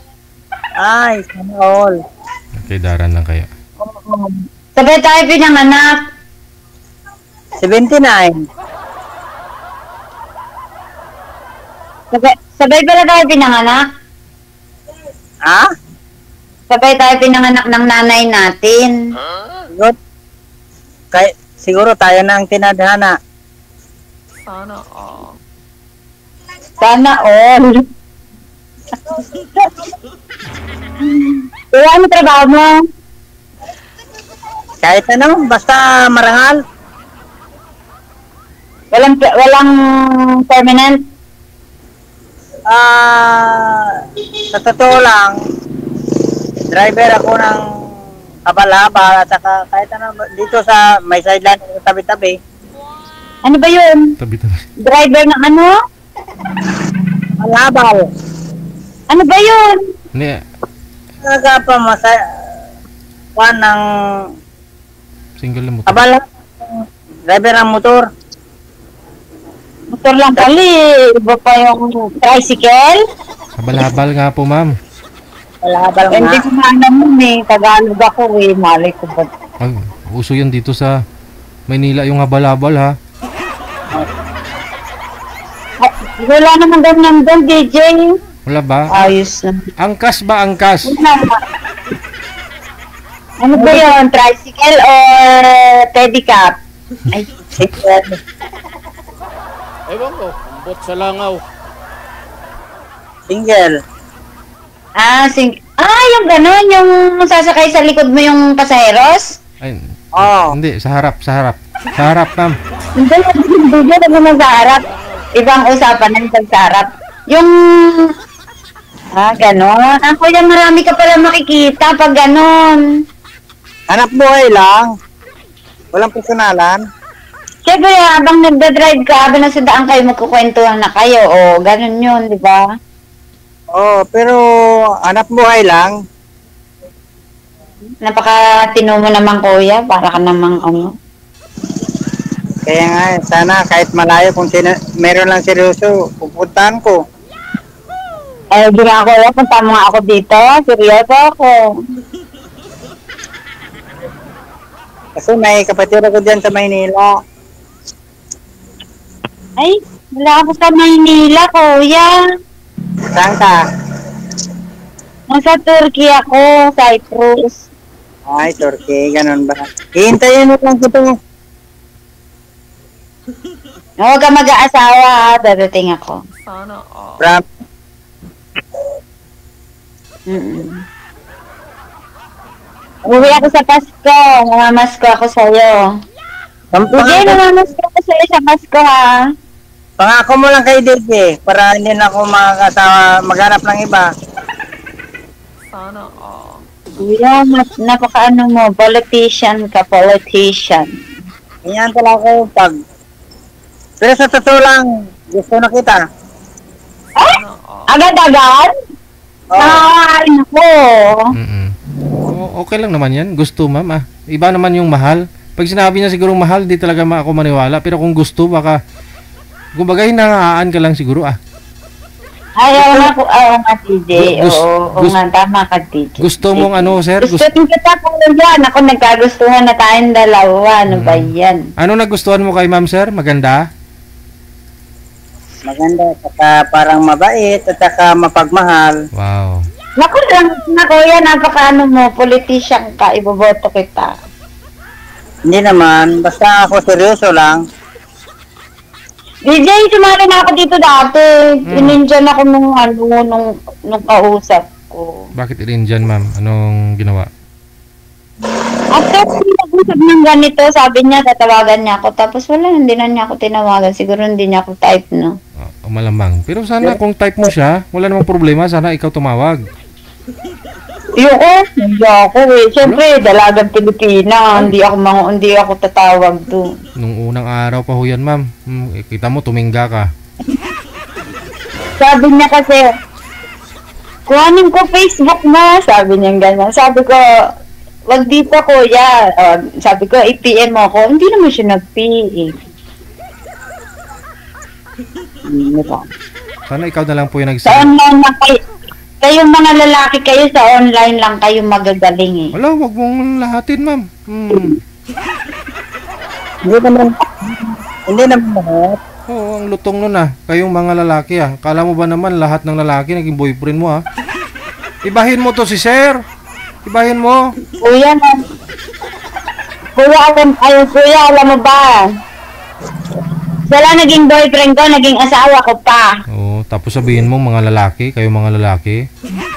Ay, sana all. Okay, daran lang kayo. Sabay tayo pinanganak. 79. Sabay pala tayo pinanganak. Ha? Sabay tayo pinanganak ng nanay natin. Good. Siguro tayo na ang tinadhana. Sana all. Kuya, ano trabaho mo? Kahit ano, basta marangal. Walang permanent? Sa totoo lang, driver ako ng abal-abal at saka kahit ano, dito sa may sideline, tabi-tabi. Ano ba yun? Tabi-tabi. Driver ng ano? Abal-abal. Ano ba yun? Hindi, Nagpamasa ng single lang mo. abal, driver ng motor. Motor lang pala eh. Iba pa yung tricycle? Habal-habal nga po, ma'am. Abal-abal Hindi nga. ko na alam yun eh. Tagalog ako eh. Malay ko ba? Ay, uso yan dito sa Maynila yung habal-habal ha. Wala naman ganyan doon, DJ. Wala ba? Ayos na. Angkas ba angkas? Ano ba yun? Tricycle or pedicab? Ay, Ewan ko, bot sa langaw. Single. yung gano'n, yung sasakay sa likod mo yung pasaheros? Ay, Oh. hindi, sa harap, sa harap. Sa harap, ma'am. Hindi naman sa harap. Ibang usapan ng sa harap. Yung... gano'n. Kuya, marami ka pala makikita pag gano'n. Anak buhay lang. Walang personalan. Siyempre, habang nagda-drive ka, habang nasa daan kayo, magkukwentuhan na kayo. O, gano'n yun, di ba? Oh, pero anak buhay lang. Napaka-tino mo naman, kuya. Para ka namang ano. Kaya nga, sana kahit malayo kung meron lang seryoso, pupuntahan ko. Eh, di nga kuya, punta mo nga ako dito. Seryoso ako. Kasi may kapatid ako dyan sa Maynila. Ay, wala ako sa Maynila, kuya. Saan ka? Nasa Turkey ako, Cyprus. Ay, Turkey, ganun ba? Hihintayin mo lang kita. Huwag ka mag-aasawa, ha? Dadating ako. From, Uwi ako sa Pasko. Namamasko ako sa'yo. Sige, namamasko ako sa'yo sa Pasko, ha? pangako mo lang kay DJ para hindi na ako makakatawa maghanap ng iba. Kuya, napaka-ano mo, politician ka, politician. Ganyan talaga ako pag... Pero sa totoo lang, gusto na kita. Eh? Agad-agad? Ay, naku. Okay lang naman yan. Gusto, ma'am. Iba naman yung mahal. Pag sinabi niya siguro mahal, di talaga ako maniwala. Pero kung gusto, baka... Kumbaga, hinahaan ka lang siguro, Ayaw nga po, nga, DJ. Oo, nga, tama ka, DJ. Gusto mong ano, sir? Gusto kita po yan. Ako, nagkagustuhan na tayong dalawa. Ano ba yan? Ano nagustuhan mo kay ma'am, sir? Maganda? Maganda, saka parang mabait, at saka mapagmahal. Wow. Naku lang, kuya, napaka-ano mo, politician ka, iboboto kita. Hindi naman, basta ako seryoso lang. DJ, sumali na ako dito dati. Inindiyan ako nung kausap ko. Bakit inindiyan, ma'am? Anong ginawa? After nag-usap ng ganito, sabi niya, tatawagan niya ako. Tapos wala, hindi na niya ako tinawagan. Siguro hindi niya ako type, no? Malamang. Pero sana kung type mo siya, wala namang problema. Sana ikaw tumawag. Hindi ako eh. Siyempre, dalagang Pilipina. Hindi ako tatawag to. Nung unang araw pa ho yan, ma'am. Kita mo, tumingga ka. Sabi niya kasi, kuhanin ko Facebook mo. Sabi niya gano'n. Sabi ko, wag dito kuya. Sabi ko, i-PM mo ako. Hindi naman siya nag-PM. Sana ikaw na lang po yung Sa online lang kayong mga lalaki kayo sa online lang kayo magagaling eh. Wala, wag mong lahatin, ma'am. Hindi naman lahat. Oo, ang lutong nun kayong mga lalaki Kala mo ba naman lahat ng lalaki naging boyfriend mo Ibahin mo to si sir. Ibahin mo. Kuya, alam mo ba? Wala naging boyfriend ko, naging asawa ko pa. Oo, tapos sabihin mo mga lalaki, kayo mga lalaki,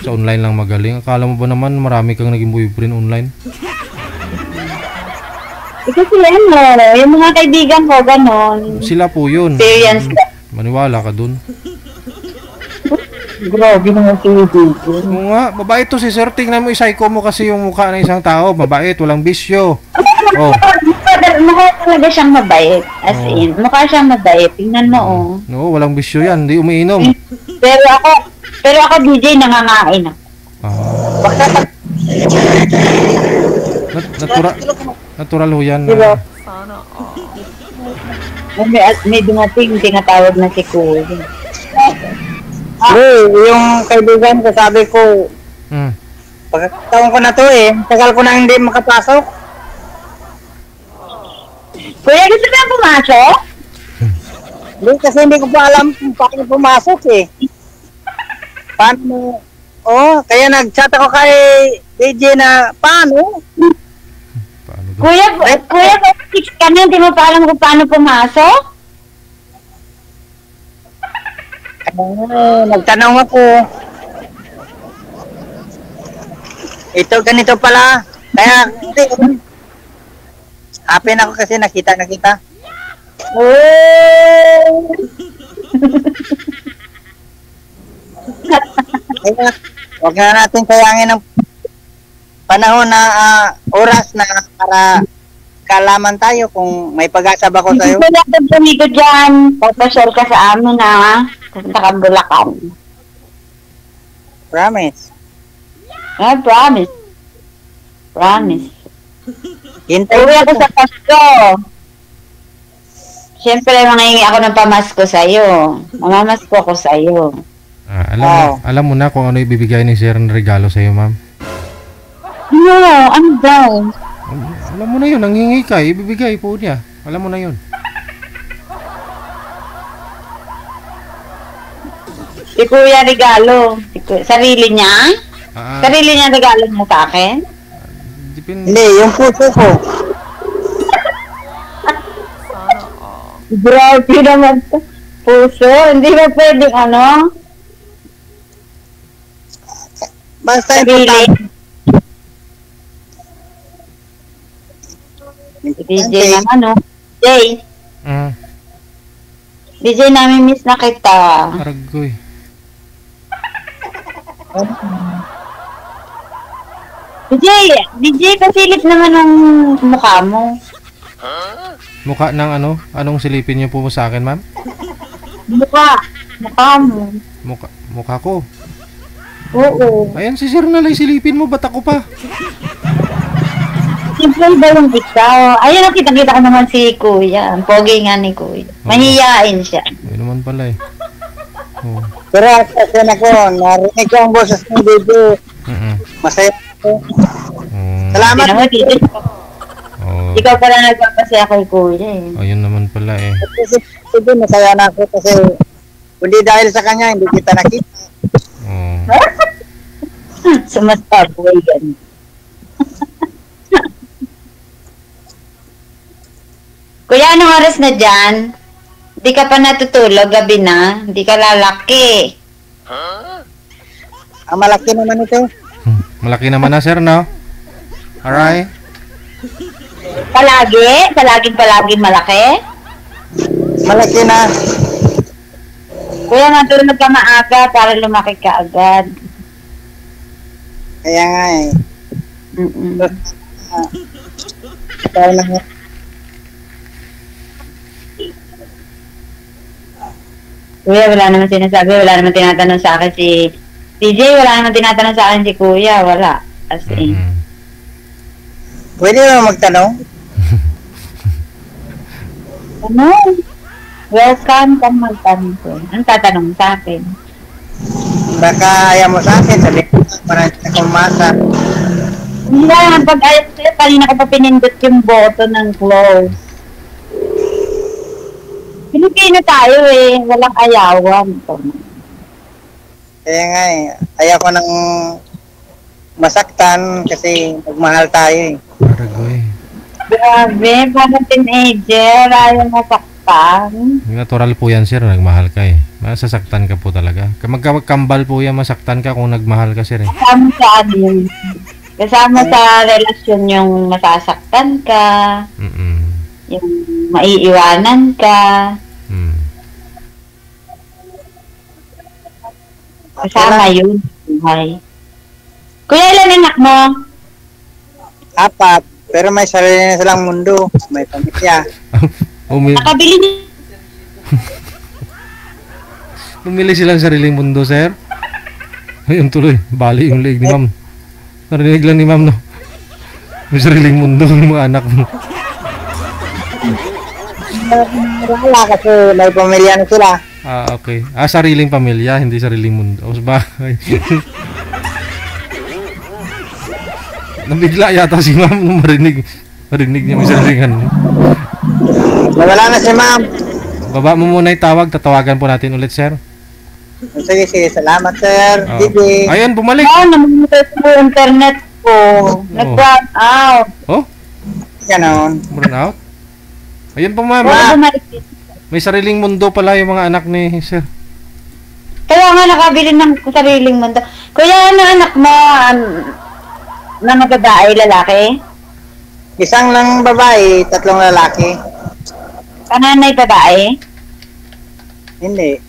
sa online lang magaling. Akala mo ba naman marami kang naging boyfriend online? Kasi yung mga kaibigan ko, ganon. Sila po yun. Experience ka. Maniwala ka dun. Grabe naman kaibigan. Oo nga, mabait to si sir. Tingnan mo, i-psycho mo kasi yung mukha ng isang tao. Mabait, walang bisyo. Mukha talaga siyang mabait. As in, mukha siyang mabait. Tingnan mo, No, walang bisyo yan. Hindi umiinom. Pero ako DJ, nangangain ako. Natural ho yan. Diba? May dumating, tinatawag na si Kuya. Yung kaibigan ko, sabi ko, pagkataon ko na to tagal ko na hindi makapasok. Kuya, gusto mo yung pumasok? Hindi, kasi hindi ko pa alam kung paano pumasok Paano? Kaya nag-chat ako kay DJ na paano? Kuya, 6 ka na, hindi mo pa alam kung paano pumasok? Nagtanong ako. Ito, ganito pala. Kaya, happy na ako kasi nakita. Kaya, huwag na natin sayangin ng panahon na oras na para kalaman tayo kung may pag-asa ba ko sa'yo. Wala ka bumigo dyan. Papasyal ka sa amin Punta ka Bulacan. Promise. Promise. Promise. Hintay Uwi ako sa Pasko. Siyempre, mangingi ako ng pamasko sa'yo. Mamamasko ko sa'yo. Alam mo na kung ano ibibigay ni Sir ng regalo sa'yo, ma'am. No, ano daw? Alam mo na yun, nanghingi ka, ibibigay po niya. Alam mo na yun. Si Kuya regalo. Sarili niya? Sarili niya regalo niya sa akin? Hindi, yung puso ko. Grabe naman to. Puso? Hindi ba pwedeng ano? Basta sarili. DJ naman, no? DJ. DJ, nami-miss na kita. Aragoy. DJ, pasilip naman ang mukha mo. Mukha ng ano? Anong silipin niyo po sa akin, ma'am? Mukha mo. Mukha ko? Oo. Ayan, si Sir na lang silipin mo, ba't ako pa? Siyempre ba yung kita? Ayun, nakita-kita ko naman si Kuya. Ang pogi nga ni Kuya. Mahihiyain siya. Ayun naman pala eh. Pero kasi ako, narinig ko ang boses ng video. Masaya ako. Salamat. Ikaw pala nagpapasaya kay Kuya eh. Ayun naman pala eh. Kasi masaya na ako kasi hindi dahil sa kanya, hindi kita nakita. Sumasaboy yan. Kuya, anong oras na dyan? Hindi ka pa natutulog, gabi na. Hindi ka lalaki. Ang malaki naman ito. Malaki naman na, Sir, no? Alright. Palagi? Palaging malaki? Malaki na. Kuya, natulog ka maaga para lumaki ka agad. Kaya nga eh. Kuya, wala naman sinasabi, wala naman tinatanong sa akin si DJ, wala naman tinatanong sa akin si Kuya, wala. As in. Pwede naman magtanong? Ano? Welcome kang magtanong ko. Anong tatanong sa akin? Baka ayaw mo sa akin, sabi ko, parang kumasa. Hindi lang, pag ayaw sa'yo, kanina ko pa pinindot yung button ng close. Pilipino tayo eh, walang ayawan. Kaya nga eh, ayaw ko nang masaktan kasi magmahal tayo eh. Aragoy. Grabe, parang teenager, ayaw masaktan. Natural po yan, Sir, nagmahal ka eh. Masasaktan ka po talaga. Magkambal po yan, masaktan ka kung nagmahal ka, Sir eh. Kasama sa ano, kasama sa relasyon yung masasaktan ka, yung maiiwanan ka. Kasama yun. Buhay. Kuya, ilan anak mo? 4, pero may sarili na silang mundo. May pamilya. Nakabili niya. Bumili silang sariling mundo, Sir. Ayun tuloy, bali yung leg ni Ma'am. Narinig lang ni Ma'am, no? May sariling mundo ng mga anak mo. Wala kasi may pamilya na sila. Okay. Sariling pamilya, hindi sariling mundo. Bakit? Nabigla yata si Ma'am nung marinig niya may sariling ano. Wala na si Ma'am. Baba mo muna yung tawag, tatawagan po natin ulit, Sir. Sige, salamat, Sir. DJ. Ayun, bumalik. Namamatay po yung internet ko. Nag-run out. Ganon. Run out? Ayun po, Ma'am. May sariling mundo pala yung mga anak ni Sir. Kaya nga nakabili ng sariling mundo. Kuya, ano anak mo na magbabae, lalaki? Isang lang babae, 3 lalaki. Panganay babae? Hindi.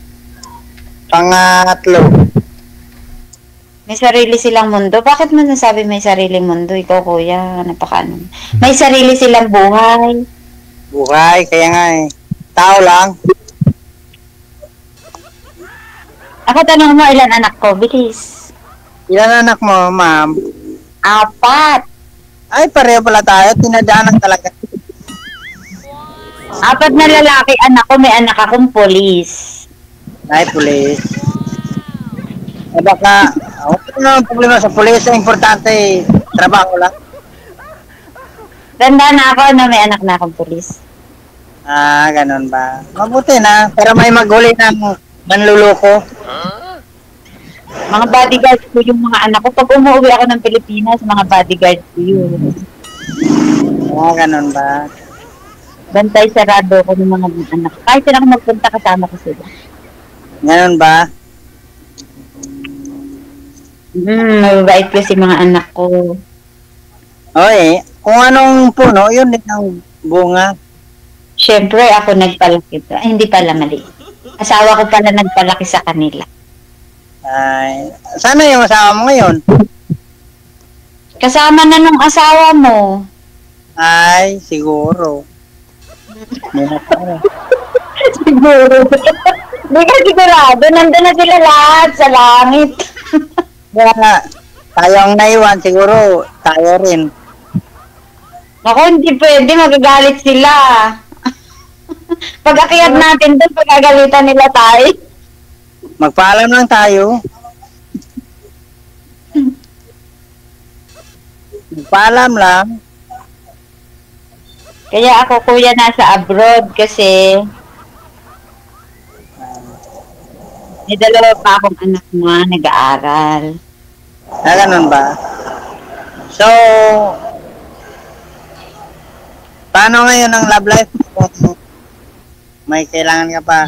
Pangatlo. May sarili silang mundo? Bakit mo nasabi may sariling mundo? Ikaw, kuya, napakaano. May sarili silang buhay. Buhay, kaya nga eh. Tao lang. Ako tanong mo, ilan anak ko? Bilis. Ilan anak mo, Ma'am? 4. Ay, pareho pala tayo. Tinadaanan talaga. 4 na lalaki anak ko, may anak akong polis. Ay, pulis. Eh, baka, wala naman problema sa pulis. Ang importante, trabaho lang. Tanda na ako na may anak na akong polis. Ah, ganun ba? Mabuti na. Para may maghuli ng manluloko. Mga bodyguard ko yung mga anak ko. Pag umuwi ako ng Pilipinas, mga bodyguard ko yun. Ah, ganun ba? Bantay sarado ko ng mga anak. Kahit sila ako magpunta, kasama ko sila. Ganun ba? Mababait ko si mga anak ko. Okay. Kung anong puno, yun din ang bunga. Siyempre, ako nagpalaki. Ay, hindi pala mali. Asawa ko pala nagpalaki sa kanila. Ay, sana yung asawa mo ngayon. Kasama na nung asawa mo. Ay, siguro. Siguro. Hindi ka sigurado. Nandun na sila lahat sa langit. Kaya, tayo ang naiwan, siguro, tayo rin. Ako, hindi pwede. Magagalit sila. Pag akyat natin doon, pagagalitan nila tayo. Magpaalam lang tayo. Magpaalam lang. Kaya ako, kuya, nasa abroad kasi may 2 pa akong anak na nag-aaral. Ah, ganun ba? So, paano ngayon ang love life? Kung may kailangan ka pa?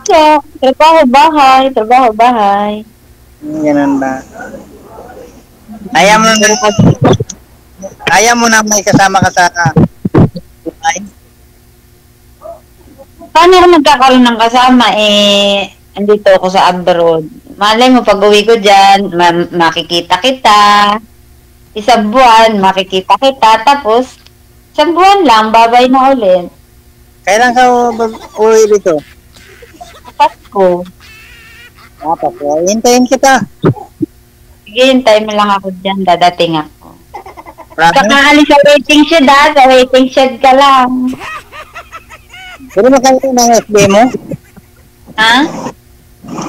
So, trabaho-bahay. Ganun ba? Ayaw mo na may kasama ka sa buhay? Paano ako magkakaroon ng kasama? Andito ako sa abroad. Malay mo, pag uwi ko dyan, makikita kita. 1 buwan, makikita kita. Tapos, 1 buwan lang, babay na ulit. Kailan ka uwi dito? Pasko. Pasko. Hintayin kita. Sige, hintay mo lang ako dyan. Dadating ako. Promise? Kakaalis sa waiting shed, ha? Sa waiting shed ka lang. Pwede mo kayo ng FB mo? Ha?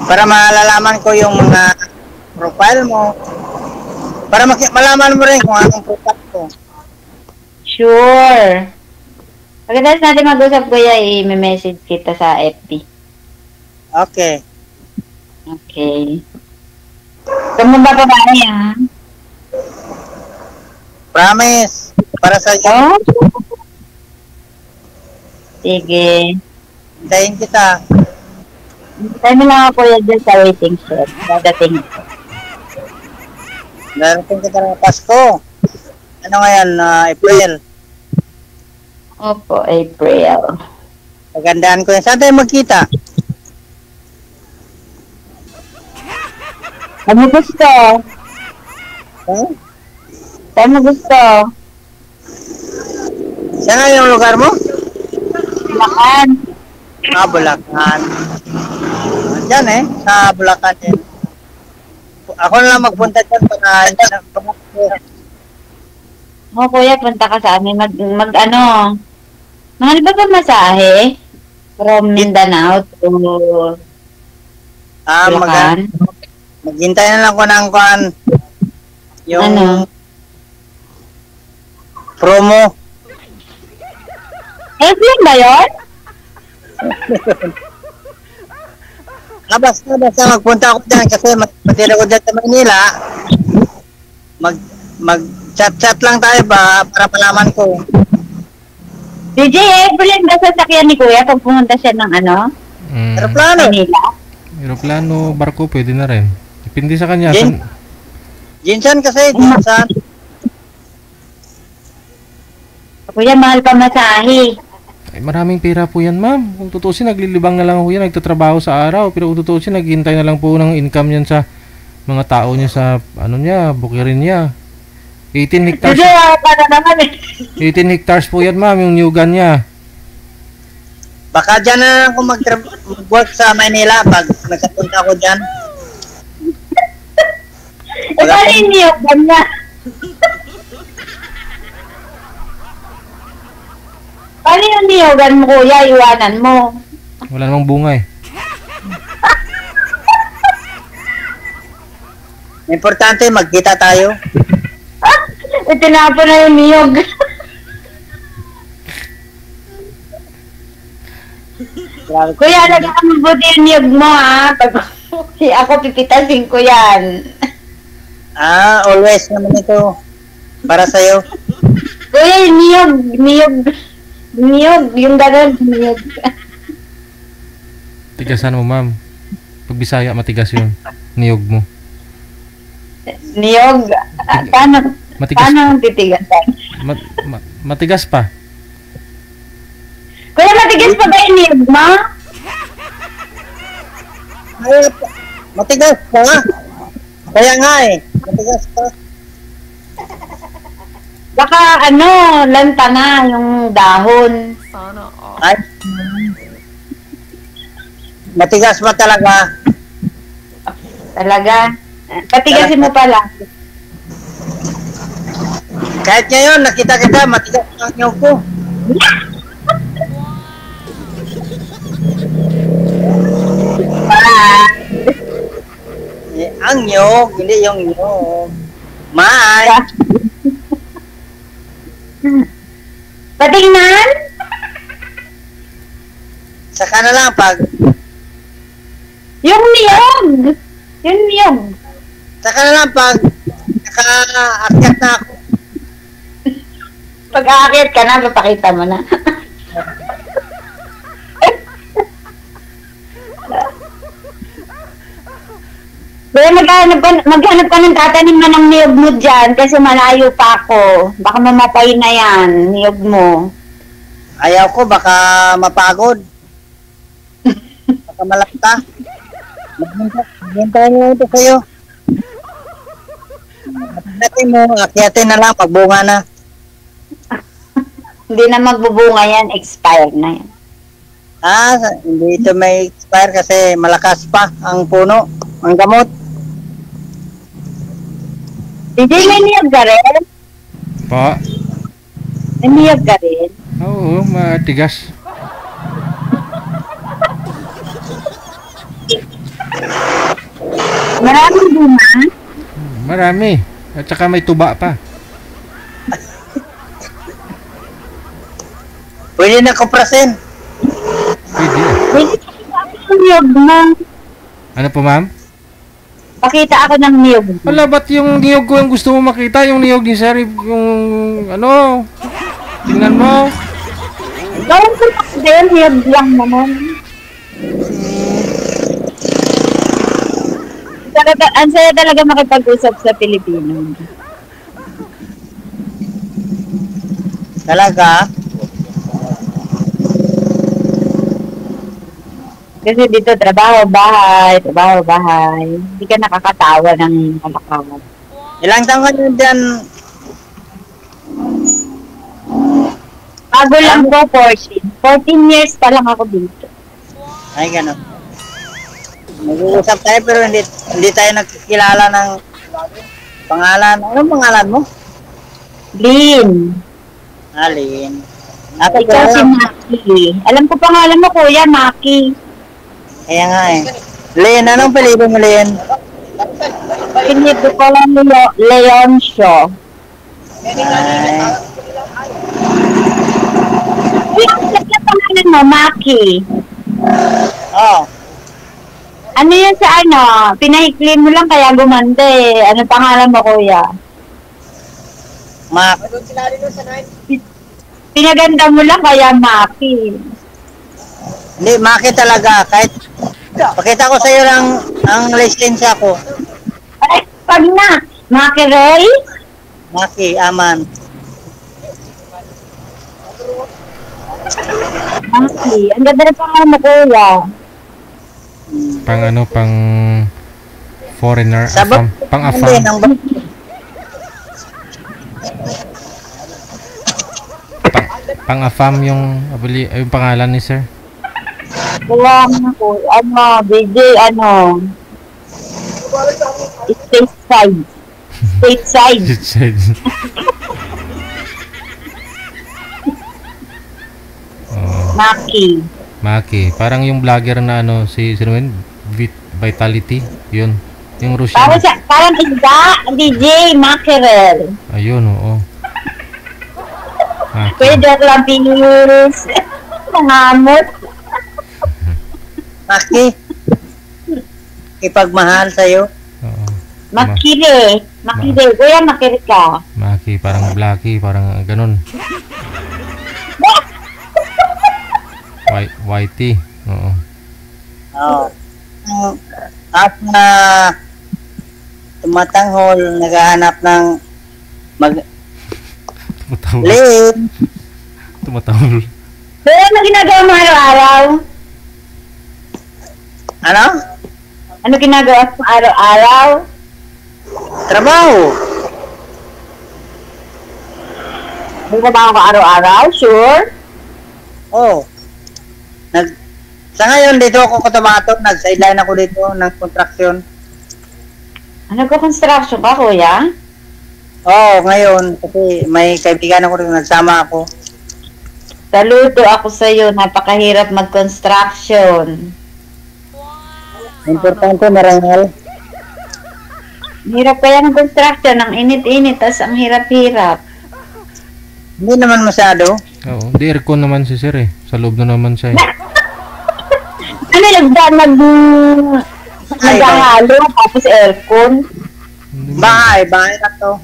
Para malalaman ko yung profile mo. Para malaman mo rin kung anong profile ko. Sure. Pagkatapos natin mag-usap, kuya, i-message kita sa FB. Okay. Okay. Kung mo ba babae, ha? Promise. Para sa iyo. Oh? Sige. Hintayin kita. Hintay mo lang ako, kuya, dyan sa waiting shed. Dadating ko. Darating kita ng Pasko. Ano ngayon? April. Opo, April. Pagandaan ko yan. Saan tayo magkita? Ano gusto? Huh? Saan mo gusto? Saan nga yung lugar mo? Bulacan. Bulacan. Diyan sa Bulacan din. Ako na lang magpunta dyan para Oo, kuya, punta ka sa amin. Ano? Mahal ba masahe? From Mindanao to Bulacan? Maghintay na lang ko ng kuan. Yung ano? Promo. Airplane ba yun? Basta magpunta ako dyan kasi matira ko dyan sa Manila. Mag-chat-chat lang tayo ba para malaman ko. DJ, airplane ba sasakyan ni kuya pag pumunta siya ng ano? Aeroplano. Manila? Aeroplano, barko, pwede na rin. Depende sa kanya. Jinsan kasi, Jinsan. Kuya, mahal pa masahe. Ay, maraming pera po yan, ma'am. Kung tutusin, naglilibang na lang po yan, nagtatrabaho sa araw. Pero kung tutusin, naghihintay na lang po ng income yan sa mga tao niya sa, bukirin niya. 18 hectares. 18 hectares po yan, ma'am, yung new gun niya. Baka dyan na lang ako mag-work sa Manila pag nagkapunta ako dyan. paano yung niyogan niya? Paano yung niyogan mo, kuya? Iwanan mo. Wala namang bunga eh. Importante, magkita tayo. Itinapon na yung niyog. Kuya, nagkakamubuti yung niyog mo, ha? Pag ako pipitasin ko yan. Always naman ito. Para sa'yo. Kuya, niyog, yung gano'n, niyog. Tigasan mo, ma'am. Pag Bisaya, matigas yun. Niyog mo. Niyog? Paano ang titigasan? Matigas pa. Kuya, matigas pa ba yung niyog mo? Matigas pa nga. Kaya nga eh. Matigas pa. Baka lanta na yung dahon. Ay. Matigas pa talaga. Talaga? Patigasin mo pala. Kahit ngayon, nakita kita, matigas ang niyog ko. Ang niyog, hindi yung niyog. May. Patingnan? Saka na lang pag... Yung niyog! Yung niyog. Saka na lang pag... Naka-akyat na ako. Pag aakyat ka na, papakita mo na. Kaya maghanap ka ng tatanim na ng niyog mo dyan kasi malayo pa ako. Baka mamatay na yan, niyog mo. Ayaw ko, baka mapagod. Baka malakta. Maghintay mo ito sa'yo. Natin mo, akyatin na lang, pagbunga na. Hindi na magbubunga yan, expired na yan. Hindi ito may expire kasi malakas pa ang puno, ang gamot. Hindi may niyog ka rin? Pa? May niyog ka rin? Oo, matigas. Maraming bunga? Marami. At saka may tuba pa. Pwede na kuprasin. Pwede. Pwede yung niyog mo. Ano po, ma'am? Pakita ako ng niyog mo. Wala, ba't yung niyog ko yung gusto mo makita? Yung niyog ni Sir, yung ano? Tingnan mo. Gawin ko na yung niyog lang naman. Ang saya talaga makipag-usap sa Pilipino. Talaga? Kasi dito, trabaho-bahay. Hindi ka nakakatawa ng kalakawan. Ilang taon ka nyo dyan? Bago lang po, 14. 14 years pa lang ako dito. Ay, gano'n. Nag-uusap tayo pero hindi tayo nagkikilala ng pangalan. Anong pangalan mo? Lynn. Lynn. Ikaw si Maki. Alam ko pangalan mo, kuya, Maki. Kaya nga eh. Lynn, anong palibo mo, Lynn? Pinito ko lang Leoncio. Ay. Yung pangalan mo, Maki. Oh. Ano yun sa pinahikli mo lang kaya gumante. Ano pangalan mo, kuya? Mac. Pinaganda mo lang kaya Maki. Hindi, Maki talaga. Kahit pakita ko sa'yo lang ang lisensya ko. Ay, pag na. Maki Ray? Maki, aman. Maki. Ang ganda na pangalan mo, kuya. Pang foreigner, Sabag, pang-afam. Pang-afam yung pangalan ni Sir. Kaya DJ, Space 5. Stateside. Stateside. Maki. Maki. Parang yung vlogger na ano, sino yun? Vitality. Yun. Yung Russian. Parang isda. DJ Mackerel. Ayun, oo. Maki. Pwede ako lang pinis. Nangamot. Maki. Ipagmahal sa'yo. Oo. Makire. Makire. Kuya, makire ka. Maki. Parang Blacky. Parang ganun. YT. Oo. Oo. At na tumatanghol, naghahanap ng Tumatahol. Pero ano ginagawa mo araw-araw? Ano? Ano ginagawa mo araw-araw? Trabaho. May trabaho ka araw-araw? Sure? Oo. Sa ngayon, dito ako katabato. Nag-sideline ako dito ng construction. Nagko-construction ka, kuya? Oo, ngayon. Kasi may kaibigan ako rin. Nagsama ako. Saludo ako sa iyo. Napakahirap mag-construction. Importante, marangal. Hirap kaya ng construction. Ang init-init, tas ang hirap-hirap. Hindi naman masyado. Oo, di aircon naman si sir eh. Sa loob na naman siya eh. Ano naghahalo tapos aircon? Bahay na to.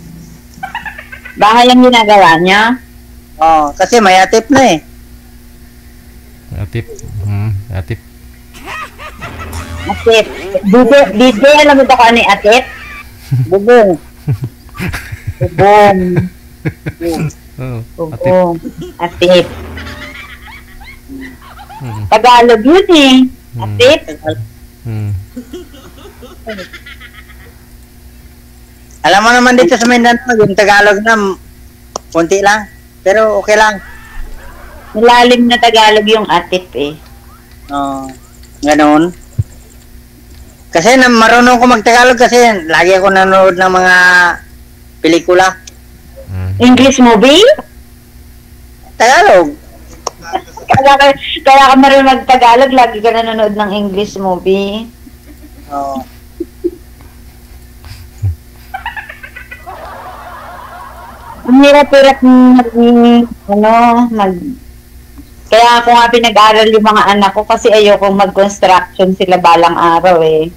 Bahay ang ginagawa niya? Oo, kasi may atip na eh. Atip. Atip. Atip. Dito alam mo ito kung ano yung atip? Bubong. Bubong. Bubong. Atip. Tagalog yun eh. Atip. Alam mo naman dito sa Mindanao, yung Tagalog na konti lang. Pero okay lang. Malalim na Tagalog yung atip eh. Oo. Ganoon. Kasi marunong ko mag-Tagalog kasi lagi ako nanonood ng mga pelikula. English movie? Tagalog. Kaya ka marunong mag-Tagalog, lagi ka nanonood ng English movie. Oo. Ang hirap-hirap kaya ako nga pinag-aral yung mga anak ko kasi ayokong mag-construction sila balang araw eh.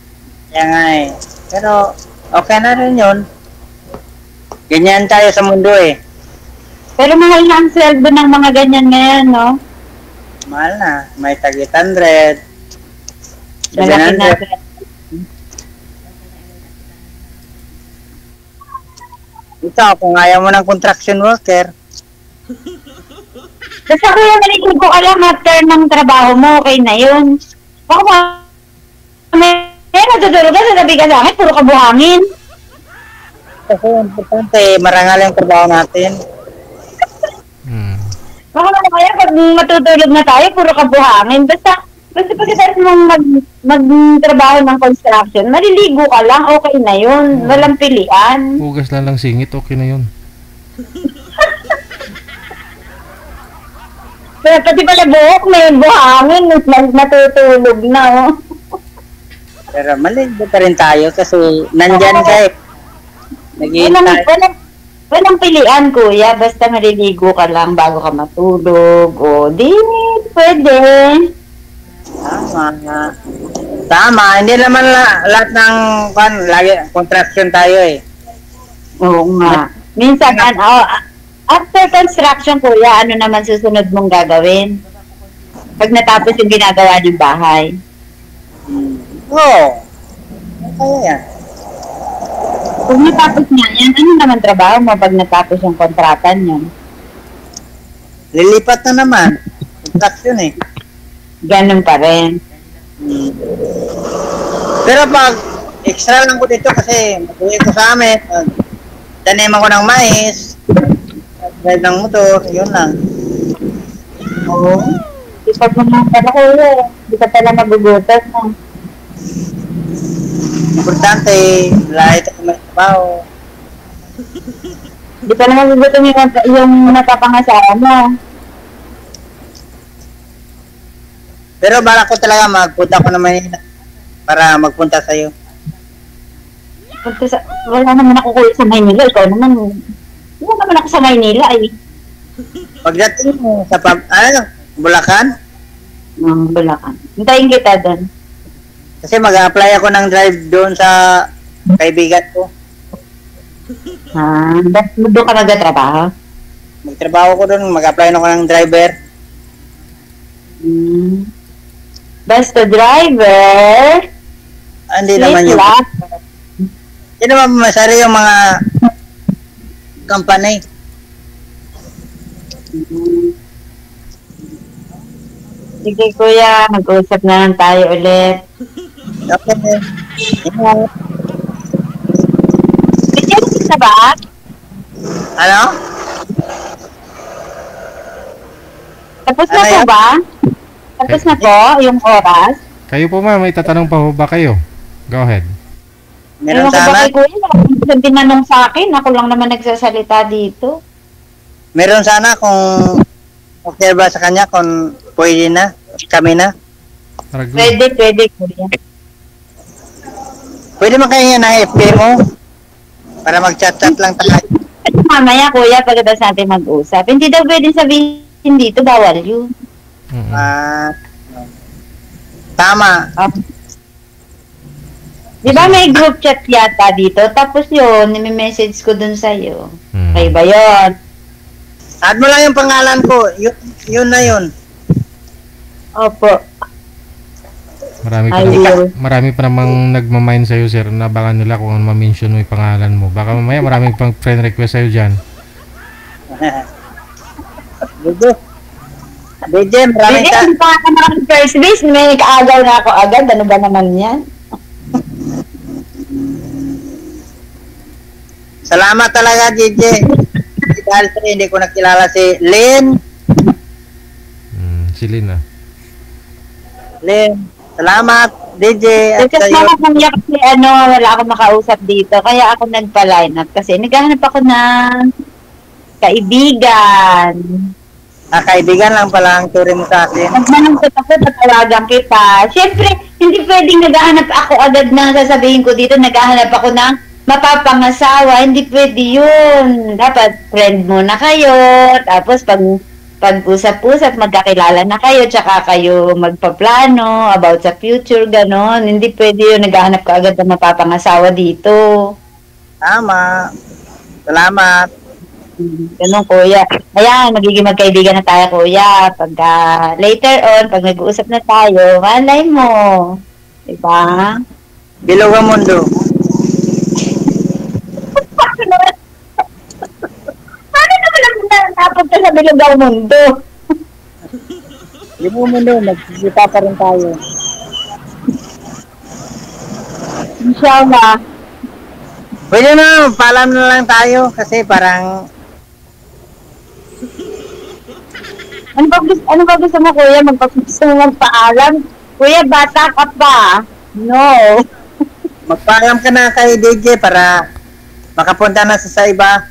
Kaya nga eh. Pero okay na rin yun. Ganyan tayo sa mundo eh. Pero mahal na ang sweldo ng mga ganyan ngayon, no? Mahal na. May tag 800. Malaki na. Ito, kung ayaw mo ng construction worker. Basta kuya, nalilig ko ka lang after ng trabaho mo, okay na yun. Baka natutulog ka, sasabi ka sa akin, puro ka buhangin. Kasi importante, marangal yung trabaho natin. Baka naman kaya, pag matutulog na tayo, puro ka buhangin. Basta pagkatapos mong magtrabaho ng construction, maliligo ka lang, okay na yun. Walang pilian. Hugas lang singit, okay na yun. Pero pati pala buhok, may buhangin, natutulog na, oh. Pero maligo pa rin tayo kasi nandyan ka eh. Walang pilian, kuya. Basta maliligo ka lang bago ka matulog. O, di, pwede. Tama. Hindi naman lahat ng lagi construction tayo eh. Oo nga. Minsan, after construction, kuya, ano naman susunod mong gagawin? Pag natapos yung ginagawa ng bahay. Oo. Kaya yan. Kung natapos niya yan, ano naman trabaho mo pag natapos yung kontrata niyo? Lilipat na naman. Construction eh. Ganun pa rin. Pero pag extra lang ko dito kasi mag-uwi ko sa amin, tanim ako ng mais, drive ng motor, yun lang. Oo. Ipag mo na pala kuya. Hindi ka pala magugutas na. Importante, lahat ako may trabaho. Di pa naman gugutom yung napapangasawa mo. Pero bala ko talaga magpunta ko na Manila para magpunta sa'yo. Wala naman ako kuya sa Maynila. Ikaw naman, wala naman ako sa Maynila eh. Pagdating mo sa Bulacan? Bulacan. Hintayin kita doon. Kasi mag-apply ako ng drive doon sa kaibigan ko. Doon ka nagtatrabaho? Magtrabaho ko doon, mag-apply ako ng driver. Basta driver? Hindi naman yun. Hindi naman masari yung mga company. Sige kuya, mag-usap na lang tayo ulit. Okay. Bigyan na ba? Ano? Tapos na po ba? Tapos na po yung oras? Kayo po ma'am, may tatanong pa po ba kayo? Go ahead. Meron sana? Kuya, tinanong sa akin, ako lang naman nagsasalita dito. Meron sana kung okay ba sa kanya kung pwede na, kami na. Pwede kuya. Pwede man kayo na FB mo para mag-chat-chat lang tayo. Mamaya kuya, pagkatapos natin mag-usap. Hindi daw pwede sabihin dito, bawal yun. Tama. Di ba may group chat yata dito? Tapos yun, nimi-message ko dun sa'yo. Okay ba yun? Add mo lang yung pangalan ko. Yun na yun. Opo. Marami pa namang nagmamind sa'yo, sir. Nabangan nila kung ma-mention mo yung pangalan mo. Baka mamaya marami pang friend request sa'yo dyan. DJ, maraming hindi pa ako naman first base. May kaagaw na ako agad. Ano ba naman yan? Salamat talaga, DJ. Dahil sa hindi ko nakilala si Lynn. Si Lynn Lynn, salamat, DJ. Kasi wala akong makausap dito. Kaya ako nagpa-line up. Kasi naghahanap ako ng kaibigan. Kaibigan lang pala ang turing mo sa akin. Nagmanungkot ako, natawagan kita. Siyempre, hindi pwedeng naghahanap ako agad na sasabihin ko dito, naghahanap ako ng mapapangasawa. Hindi pwede yun. Dapat friend muna kayo. Tapos pag usap-usap, magkakilala na kayo, tsaka kayo magpaplano about sa future, ganon. Hindi pwede yun, naghahanap ka agad ng mapapangasawa dito. Tama. Salamat. Ganun, kuya. Ayan, magiging magkaibigan na tayo, kuya. Pag later on, pag nag-uusap na tayo, malay mo. Diba? Bilog ang mundo. Paano naman napunta sa bilog ang mundo? Bilog ang mundo, nagkikita pa rin tayo. Inshallah. Pwede na, paalam na lang tayo kasi parang Ano ba gusto mo, kuya? Gusto mo magpaalam? Kuya, bata ka pa. No. Magpaalam ka na kay DJ para makapunta na sa iba.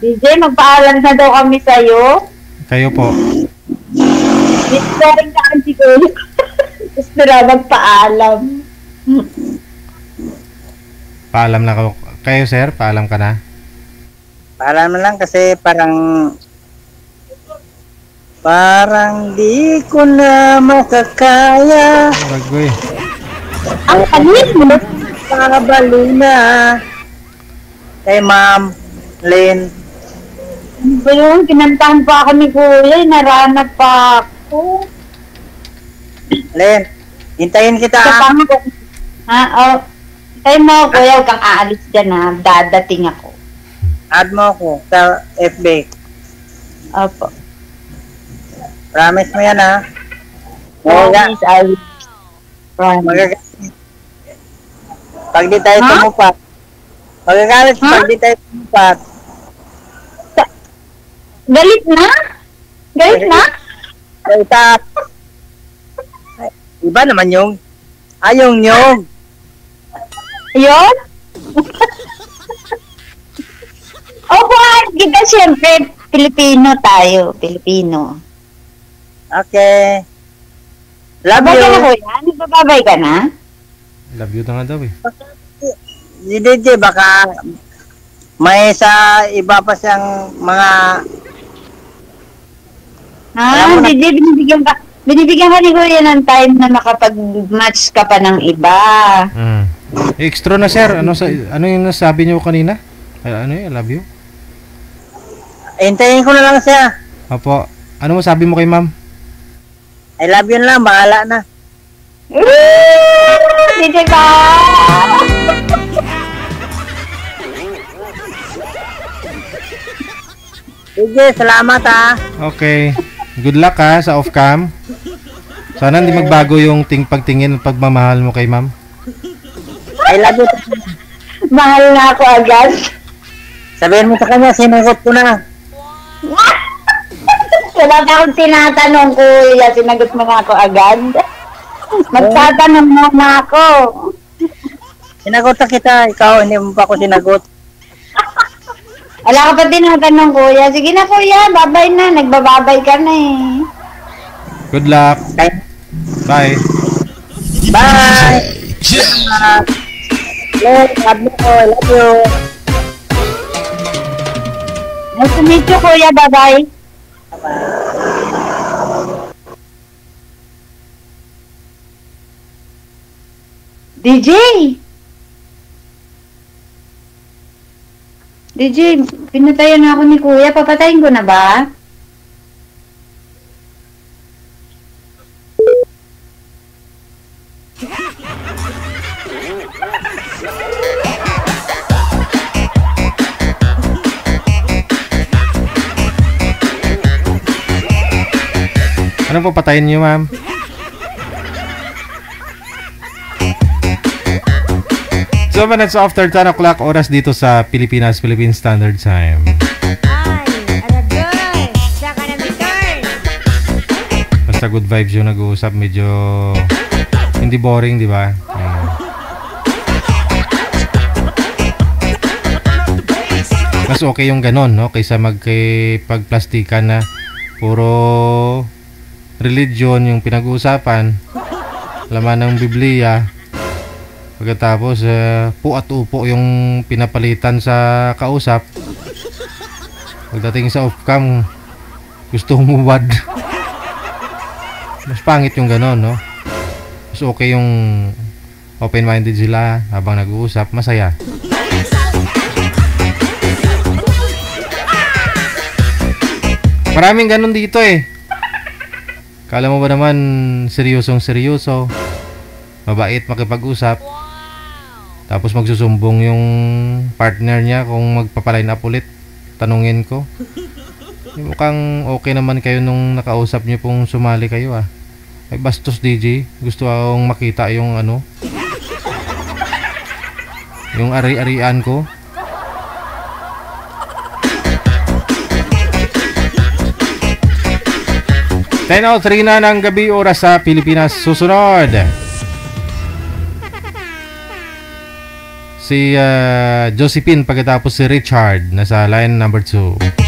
DJ, magpaalam na daw kami sa'yo. Kayo po. Gusto rin ka si kuya. Gusto na magpaalam. Paalam na kayo, sir? Paalam ka na? Paalam na lang kasi parang di ko na makakaya. Ragoy. Ang kanin mo. Pabalo na. Kay Ma'am Lynn. Ano ba yun? Kinantahan pa ako ni kuya. Naranap pa ako. Lynn, hintayin kita. Kaya mo, kuya, huwag kang aalis dyan ha. Dadating ako. Add mo ako sa FB. Opo. Promise mo yan ha. Promise, I will. Promise. Pag di tayo tumupat. Magagalit pag di tayo tumupat. Galit na? Galit na? Galit. Iba naman yung ayong nyog. Yun? kita siyempre, Pilipino tayo. Pilipino. Okay. Love Babay ka na, you. kuya? Nagbababay ka na? Love you na nga daw eh. Si DJ, baka may sa iba pa siyang mga... Ah, hindi, binibigyan ka ni kuya ng time na makapag-match ka pa ng iba. Extra na sir, ano yung nasabi niyo kanina? Ano yun, I love you? Hintayin ko na lang siya. Opo, ano mo sabi mo kay ma'am? I love you lang, bahala na. DJ ka! DJ, salamat ha. Okay, good luck ha sa off-cam. Sana hindi magbago yung pagtingin at pagmamahal mo kay ma'am. I love you. Mahal na ako agad. Sabihin mo sa kanya, sinugot ko na. Wala pa akong tinatanong, kuya. Sinagot mo na ako agad. Magtatanong mo na ako. Sinagot na kita, ikaw, hindi mo pa ako sinagot. Wala ka pa tinatanong, kuya. Sige na, kuya. Babay na. Nagbababay ka na eh. Good luck. Bye. Bye. Love you. Nice to meet you, kuya. Bye-bye. DJ! DJ, pinatayan na ako ni kuya. Papatayin ko na ba? Ano po patayin niyo ma'am? So minutes after 10 o'clock oras dito sa Pilipinas, Philippine Standard Time. Basta good vibes yung nag-uusap, medyo hindi boring, di ba? Mas okay yung ganon, no? Kaysa magpagplastikan na puro religion yung pinag-uusapan, laman ng Biblia. Pagkatapos, po at upo yung pinapalitan sa kausap. Pagdating sa off-cam, gusto humubad. Mas pangit yung ganon, no? Mas okay yung open-minded sila habang nag-uusap, masaya. Maraming ganon dito eh. Kala mo ba naman seryosong seryoso, mabait makipag-usap, tapos magsusumbong yung partner niya kung magpapaline up ulit. Tanungin ko, mukhang okay naman kayo nung nakausap niyo pong sumali kayo ah. Ay bastos DJ, gusto akong makita yung ano, yung ari-arian ko. Teno 3 na ng gabi oras sa Pilipinas. Susunod si Josephine, pagkatapos si Richard nasa line number 2.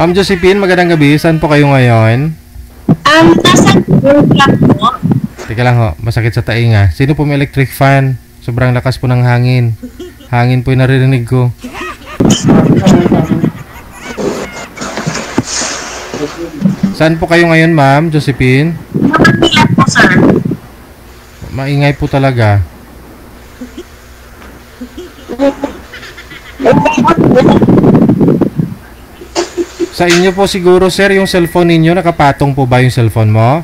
Ma'am Josephine, magandang gabi. Saan po kayo ngayon? Nasa workshop po. Teka lang ho, masakit sa tainga. Sino po may electric fan? Sobrang lakas po ng hangin. Hangin po yung naririnig ko. Saan po kayo ngayon, ma'am Josephine? Nakatilat po, sir. Maingay po talaga. Sa inyo po siguro, sir, yung cellphone ninyo, nakapatong po ba yung cellphone mo?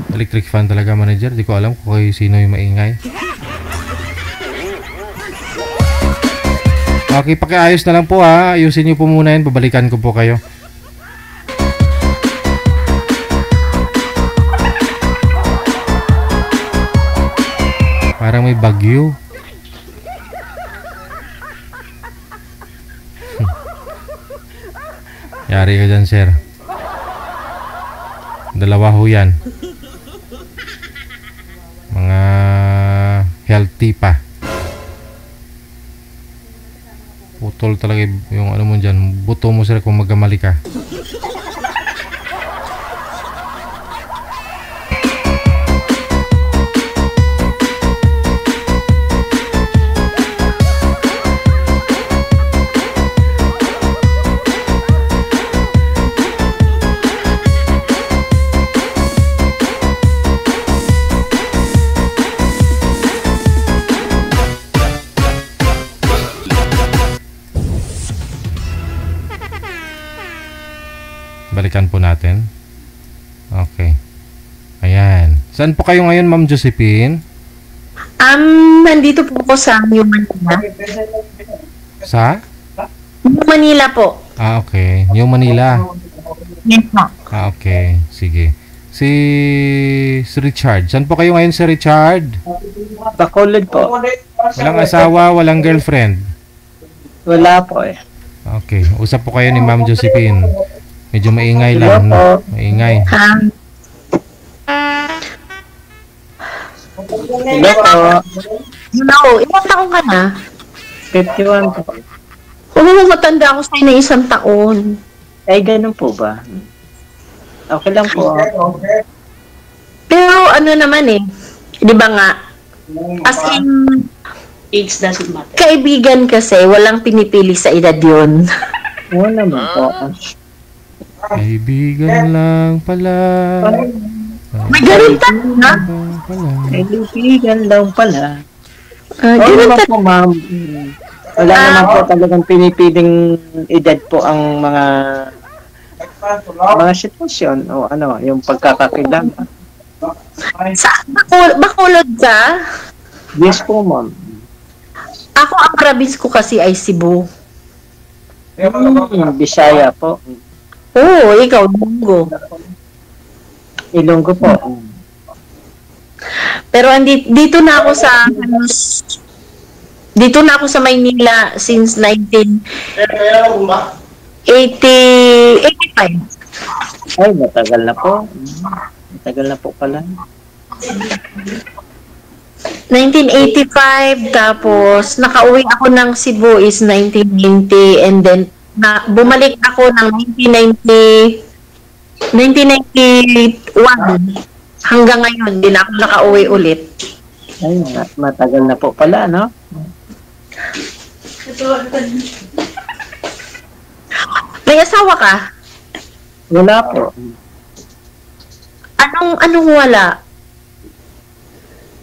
Electric fan talaga, manager. Di ko alam kung sino yung maingay. Okay, pakiayos na lang po ha. Ayusin niyo po muna yan. Babalikan ko po kayo. Parang may bagyo. Yari ka dyan, sir. Dalawa ho yan. Mga healthy pa. Putol talaga yung ano mo dyan. Buto mo, sir, kung magkamali ka. Balikan po natin. Okay. Ayan. Saan po kayo ngayon, Ma'am Josephine? Nandito po ako sa New Manila. Sa? New Manila po. Ah, okay. New Manila. Yes po. Ah, okay. Sige. Si Richard. Saan po kayo ngayon, si Richard? Bacolod po. Walang asawa, walang girlfriend? Wala po eh. Okay. Usap po kayo ni Ma'am Josephine. Medyo maingay lang, no? Maingay. Hello po. Hello, ilang taon ka na? 51 po. Oo, matanda ako sa'yo na 1 taon. Ay, ganun po ba? Okay lang po. Pero ano naman eh, di ba nga, as in, age doesn't matter. Kaibigan kasi, walang pinipili sa edad yun. Oo naman po. Kaibigan lang pala. May ganun na? Kaibigan lang pala. Ganun naman po, ma'am. Wala naman po talagang pinipiling edad po ang mga sitwasyon o ano, yung pagkakakilala. Sa Bacolod ka? Yes po, ma'am. Ako, ang province ko kasi ay Cebu. Bisaya po. Oo, ikaw, Ilonggo. Ilonggo po. Pero dito na ako sa dito na ako sa Maynila since 1985. Ay, matagal na po. Matagal na po pala. 1985, tapos nakauwi ako ng Cebu is 1990, and then bumalik ako ng 1991 hanggang ngayon, hindi na ako nakauwi ulit. Ay, matagal na po pala, no? May asawa ka? Wala po. Anong wala?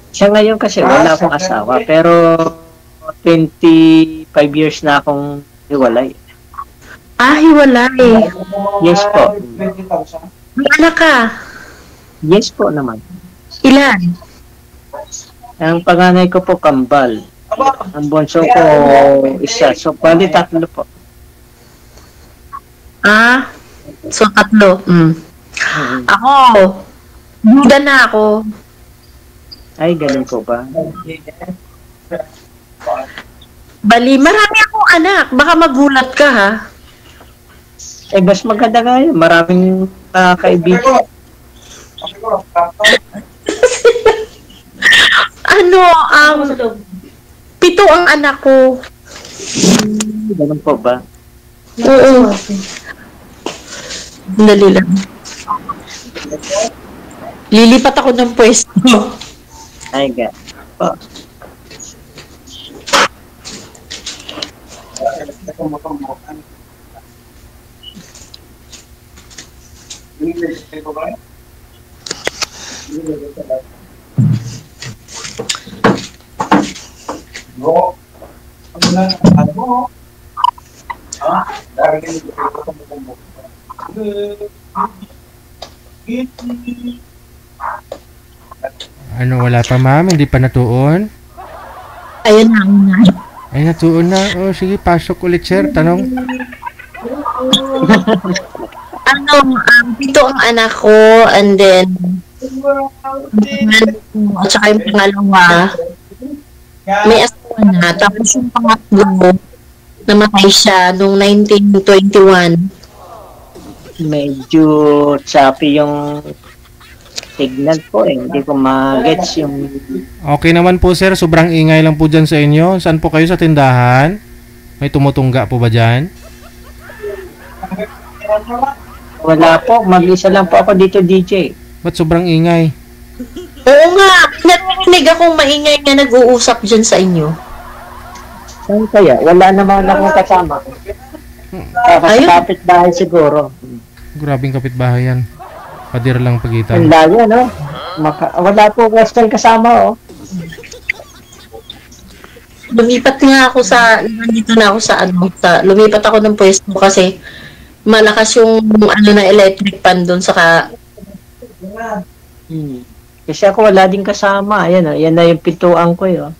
Siya ngayon kasi wala akong asawa, pero 25 years na akong hiwalay. Ah, hiwalay. Yes po. May anak ka? Yes po naman. Ilan? Ang panganay ko po, kambal. Ang bunso ko, isa. So, bali 3 po. Ah, so 3. Ako, buda na ako. Ay, ganun po ba? Bali, marami akong anak. Baka magulat ka, ha? Eh, mas maganda nga yun. Maraming kaibigan. 7 ang anak ko. Ganun po ba? Oo. Dali lang. Lilipat ako ng pwesto. Ay, God. Po. Ano, wala pa, ma'am? Hindi pa natuon? Ayun na. Ay, natuon na. Oh, sige, pasok ulit, sir. Tanong. Dito ang anak ko, and then, at saka yung pangalawa, may asawa na. Tapos yung pangatlo, namatay siya noong 1921. Medyo choppy yung signal po eh. Hindi ko ma-gets yung... Okay naman po, sir. Sobrang ingay lang po dyan sa inyo. Saan po kayo sa tindahan? May tumutungga po ba dyan? Wala po. Mag-isa lang po ako dito, DJ. Ba't sobrang ingay? Oo nga, narinig akong maingay na nag-uusap dyan sa inyo. Saan kaya? Wala naman akong kasama. Sa kapitbahay siguro. Grabing kapitbahay yan. Padir lang pagitan. Ang layo, no? Wala po western kasama, oh. Lumipat nga ako nandito na ako lumipat ako ng pwesto kasi malakas yung na electric pan doon saka Kasi ako wala din kasama. Ayan, oh. Yan na yung pintuan ko, oh.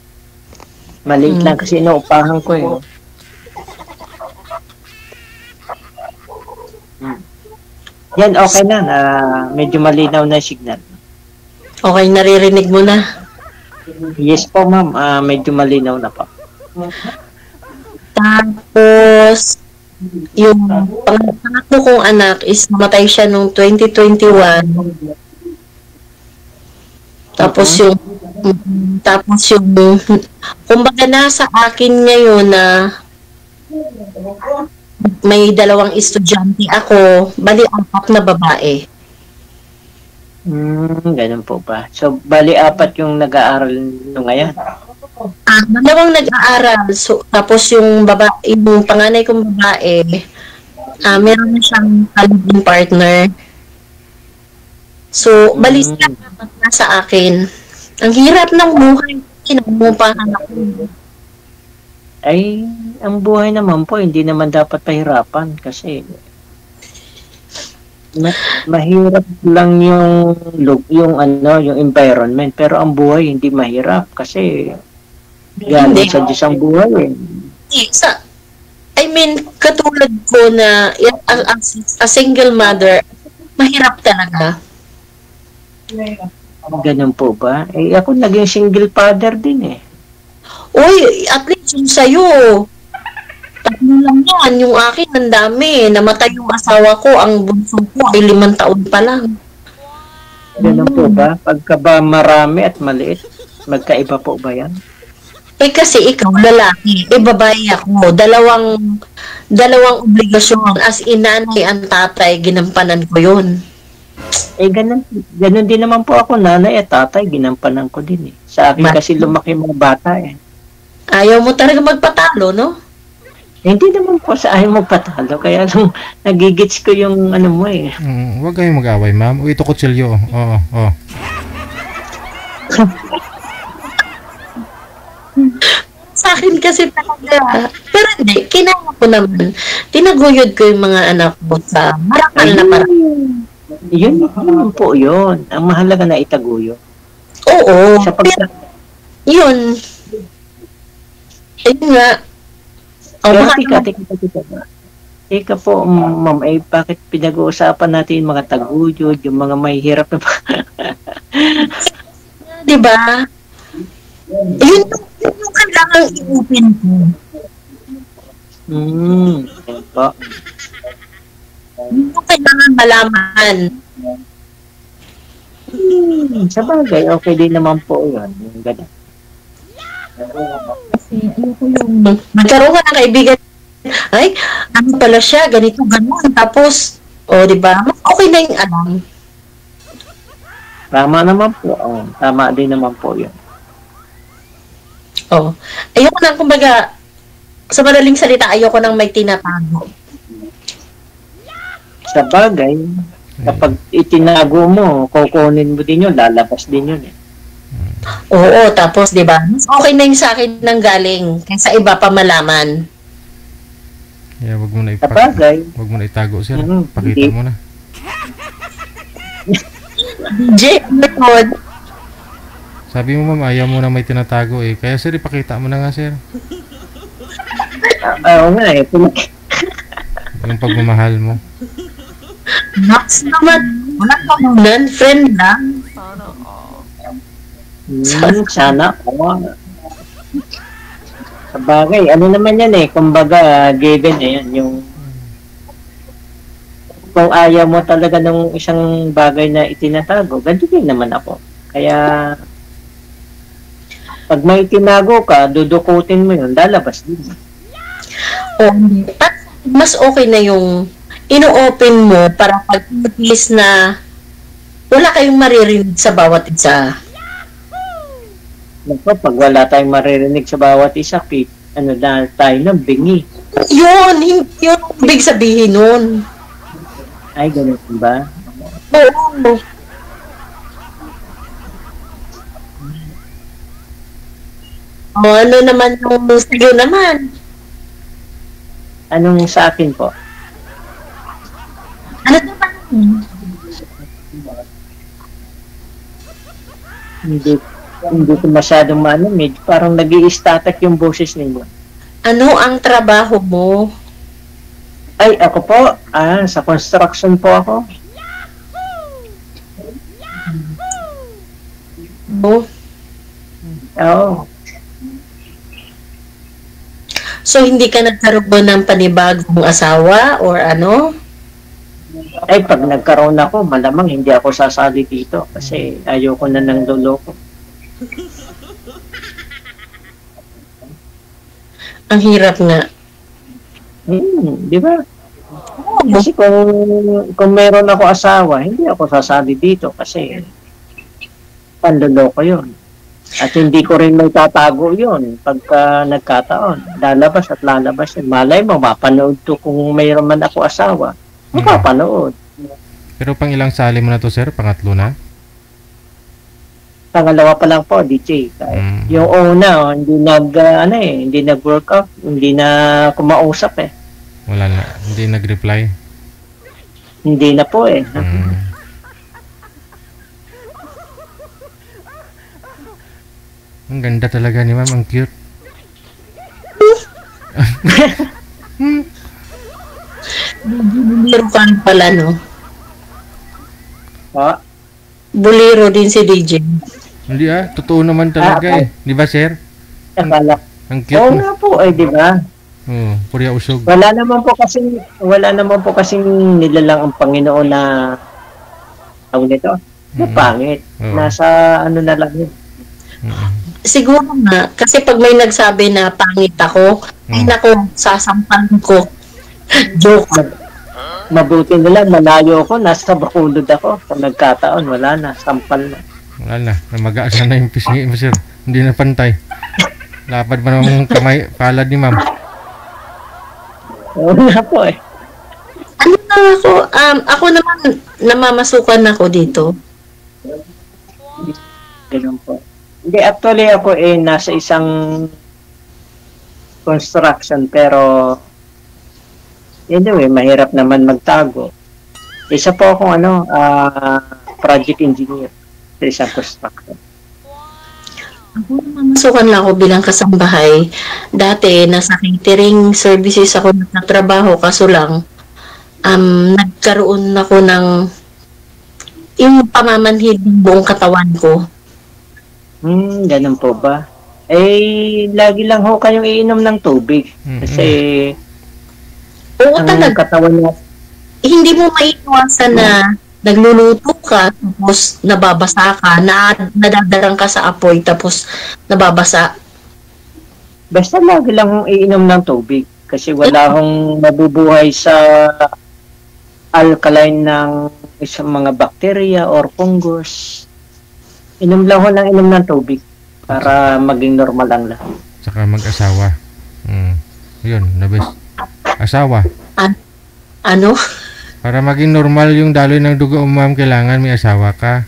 Maliit lang kasi inuupahan ko, eh. Yan, okay na. Medyo malinaw na signal. Okay, naririnig mo na? Yes po, ma'am. Medyo malinaw na po. Tapos, yung pangatlo kong anak is namatay siya noong 2021. Tapos yung kumbaga nasa akin ngayon na may 2 estudyante ako, bali 4 na babae. Ganun po ba? So, bali 4 yung nag-aaral nung ngayon? 2 nag-aaral. So, tapos yung panganay kong babae, meron na siyang living partner. So, bali sila na sa akin. Ang hirap ng buhay. Kinumupahan ako. Ay, ang buhay naman po, hindi naman dapat pahirapan kasi mahirap lang yung environment, pero ang buhay hindi mahirap kasi galing sa Diyos ang buhay eh. Katulad ko na a single mother, mahirap talaga. Ganun po ba? Eh, ako naging single father din eh. Uy, at least yung sa'yo, 3 lang yan. Yung akin, ang dami. Namatay yung asawa ko, ang bunso ko ay 5 taon pa lang. Ganun po ba? Pagka ba marami at maliit, magkaiba po ba yan? Eh kasi ikaw, lalaki, babae ako. Dalawang obligasyon. As inanay ang tatay, ginampanan ko yun. Eh, ganun din naman po ako, nanay at tatay, ginampanan ko din eh. Sa akin kasi lumaki mga bata eh. Ayaw mo talaga magpatalo, no? Hindi naman po sa ayaw magpatalo, kaya lang nagigits ko yung ano mo eh. Huwag kayong mag-away, ma'am. Ito kutsilyo. Oo. Sa akin kasi talaga. Pero hindi, kinaya ko naman. Tinaguyod ko yung mga anak mo sa marangal na parang. Yun po yun. Ang mahalaga na itaguyo. Oo. Yun. Ayun nga. Teka po, ma'am, bakit pinag-uusapan natin yung mga taguyod, yung mga may hirap na diba? Yun yung kailangan i-open ko. Yun po. Yun yung kailangan malaman. Sa bagay, okay din naman po yun. Ganun. Kasi ayoko yung magkaroon ka ng kaibigan, ay, ano pala siya, ganito, ganun. Tapos, diba, okay na yung alam. Tama naman po. Tama din naman po yun. Ayoko nang, kumbaga, sa madaling salita, ayoko nang may tinatago. Sa bagay, kapag itinago mo, kukunin mo din yun, lalabas din yun eh. Oo, tapos, di ba? Okay na yung sa akin nang galing kaysa iba pa malaman. Yeah, wag mo na itago, sir. Pakita mo na. DJ, record. Sabi mo, ma'am, ayaw mo na may tinatago eh. Kaya, sir, ipakita mo na nga, sir. Oo nga eh. Yung pagmamahal mo. Max naman. Wala pa mulan. Friend lang. Sana ako. Sa bagay, ano naman yan eh. Kumbaga, given eh yan. Yung kung ayaw mo talaga ng isang bagay na itinatago, ganito din naman ako. Kaya pag may tinago ka, dudukutin mo yun, lalabas din. At mas okay na yung ino-open mo para pag at na wala kayong maririnig sa bawat isa. Naku, pag wala tayong maririnig sa bawat isa, ano na tayo ng bingi. Yun big sabihin nun. Ay, ganun ba? Oo. Ano naman yung sa'yo naman? Anong sa akin po? Ano naman? Hindi ko masyadong medyo parang nag-i-static yung boses ninyo. Ano ang trabaho mo? Ay, ako po, sa construction po ako. Oo. So, hindi ka nagkaroon ng panibagong asawa or ano? Ay, pag nagkaroon ako, malamang hindi ako sasali dito kasi ayoko na ng lolo ko. Ang hirap nga. Di ba? Kasi kung meron ako asawa, hindi ako sasali dito kasi panloloko yun. At hindi ko rin may tatago yun pagka nagkataon. Lalabas at lalabas yun. Malay mo, mapanood to kung mayroon man ako asawa. Mapapanood. Pero pang ilang sali mo na to, sir? Pangatlo na? Pangalawa pa lang po, DJ. Yung una, hindi nag-workout, hindi na kumausap eh. Wala na, hindi nag-reply. Hindi na po eh. Ang ganda talaga ni ma'am, ang cute. Buliro ka rin pala, no? Buliro din si DJ. Hindi totoo naman talaga eh. Di ba, sir? Ang cute. Oo nga po di ba? Oo, purya usog. Wala naman po kasi nilalang ang Panginoon na nito. Na pangit. Nasa ano na lang yun. Siguro nga, kasi pag may nagsabi na pangit ako, ay nako, sasampan ko. Joke. Mabuti na lang, malayo ako, nasa Bacolod ako. Kung nagkataon, wala na, sampal na. Wala na, namaga sana yung pisngi mo, sir. Hindi na pantay. Lapad pa naman kamay, palad ni ma'am. Oo nga po eh. Ano na ako naman, namamasukan ako dito. Ganun po. Hindi, actually ako nasa isang construction pero anyway, mahirap naman magtago. Isa po akong project engineer sa isang construction. Ako namamasukan lang ako bilang kasambahay. Dati, nasa catering services ako nagtatrabaho kaso lang nagkaroon ako ng yung pamamanhid ng buong katawan ko. Ganun po ba? Lagi lang ho kayong iinom ng tubig. Kasi oo, talaga. Katawan niya. Hindi mo maiiwasan na nagluluto ka, tapos nababasa ka, nadadarang ka sa apoy, tapos nababasa. Basta lagi lang hong iinom ng tubig. Kasi wala hong mabubuhay sa alkaline ng isang mga bakterya or fungus. Inom lang ho ng tubig para maging normal ang lahat. Saka mag-asawa. Yun, the best. Asawa. Ano? Para maging normal yung daloy ng dugo, ma'am, kailangan may asawa ka.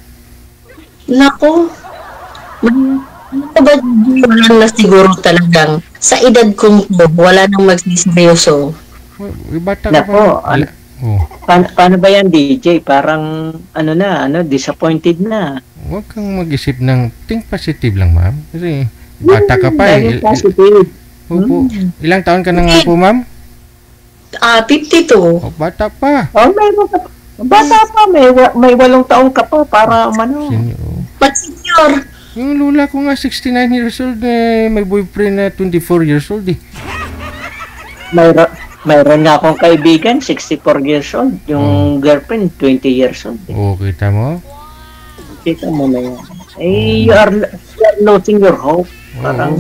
Nako. Ano ba, wala na siguro talagang sa edad kong to, wala nang magsiseryoso. Bata ka pa. Paano ba yan, DJ? Parang disappointed na. Huwag kang mag-isip ng think positive lang, ma'am. Kasi bata ka pa Positive. Opo. Ilang taon ka na nga po, ma'am? 52. O, bata pa. Oh, bata pa. May 8 taong ka pa para umano. But senior. Yung lula ko nga 69 years old, may boyfriend na 24 years old eh. Mayroon nga akong kaibigan, 64 years old. Yung girlfriend, 20 years old. Oo, kita mo? Kita mo na yan. You are losing your hope. Parang...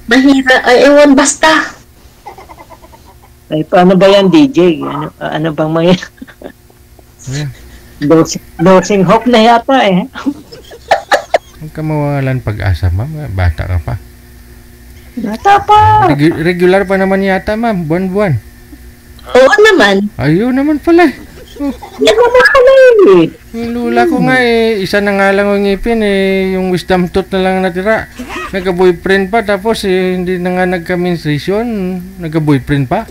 Mahira. Ay, ewan, basta. Ay, paano ba yan, DJ? Ano bang may... losing hope na yata eh. Huwag ka mawalan pag-asa, ma'am. Bata ka pa. Bata pa. Regular pa naman yata, ma'am. Buwan-buwan. Oo naman. Ayun naman pala. Yan naman pala eh. Yung lula ko nga isa na nga lang ang ngipin yung wisdom tooth na lang natira. Nagka-boyfriend pa tapos hindi na nga nagka-menstruation. Nagka-boyfriend pa.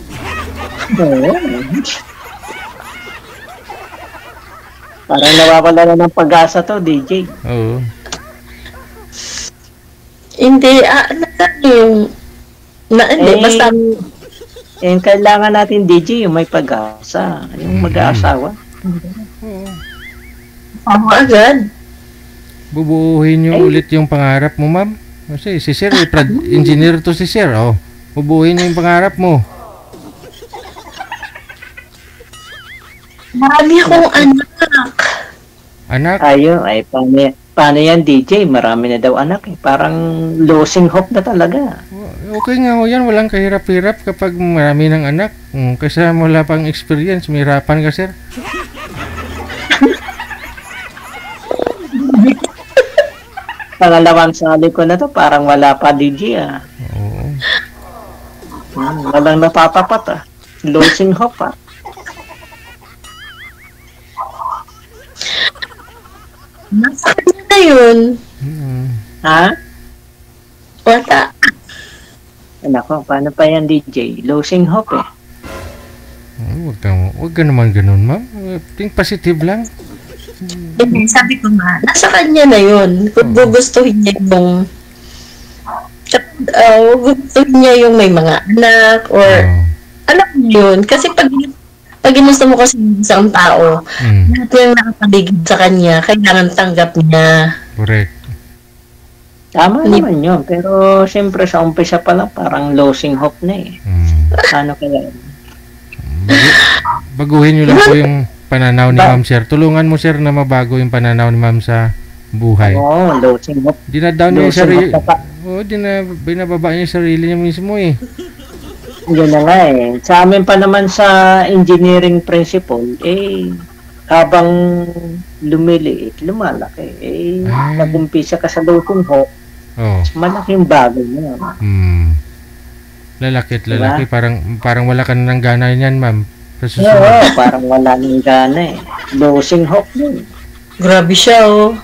Oo. Parang nawawala na ng pag-asa to, DJ. Oo. Hindi, basta... yung kailangan natin, DJ, yung may pag-asa. Yung mag-aasawa. Ako agad. Bubuuhin nyo ulit yung pangarap mo, ma'am. Kasi si Sir, engineer to si Sir. Oh. Bubuuhin nyo yung pangarap mo. Marami akong anak. Anak? Ayun, paano yan, DJ? Marami na daw anak eh. Parang losing hope na talaga. Okay nga ho yan, walang kahirap-hirap kapag marami ng anak. Kasi wala pang experience, may hirapan ka, Sir. Pangalawang sali ko na to, parang wala pa, DJ ah. Oo. Walang napatapat ah. Losing hope ah. Nasa kanya na yun. Ha? Wala. Nako, paano pa yan, DJ? Losing hope eh. Huwag ka naman ganun, ma'am. Think positive lang. Sabi ko nga, nasa kanya na yun. Kung gugustuhin niya yung gugustuhin niya yung may mga anak or alam niyo yun. Kasi pag ginusto mo kasi isang tao, lahat yung nakapaligid sa kanya, kailangan tanggap niya. Correct. Tama naman yun. Pero siyempre sa umpisa pa lang parang losing hope na eh. Ano kaya? Baguhin nyo lang po yung pananaw ni Ma'am, Sir. Tulungan mo, Sir, na mabago yung pananaw ni Ma'am sa buhay. Oo, losing hope. Dinadown niya yung sarili. Oo, binababa niya yung sarili niya mismo eh. Yun na nga eh. Sa amin pa naman sa engineering principle, habang lumiliit, lumalaki, nag-umpisa ka sa losing hope, malaking bagay na. Lalaki at lalaki, parang wala ka na ng gana yan, ma'am. Oo, parang wala ng gana eh. Losing hope yun. Grabe siya, oh.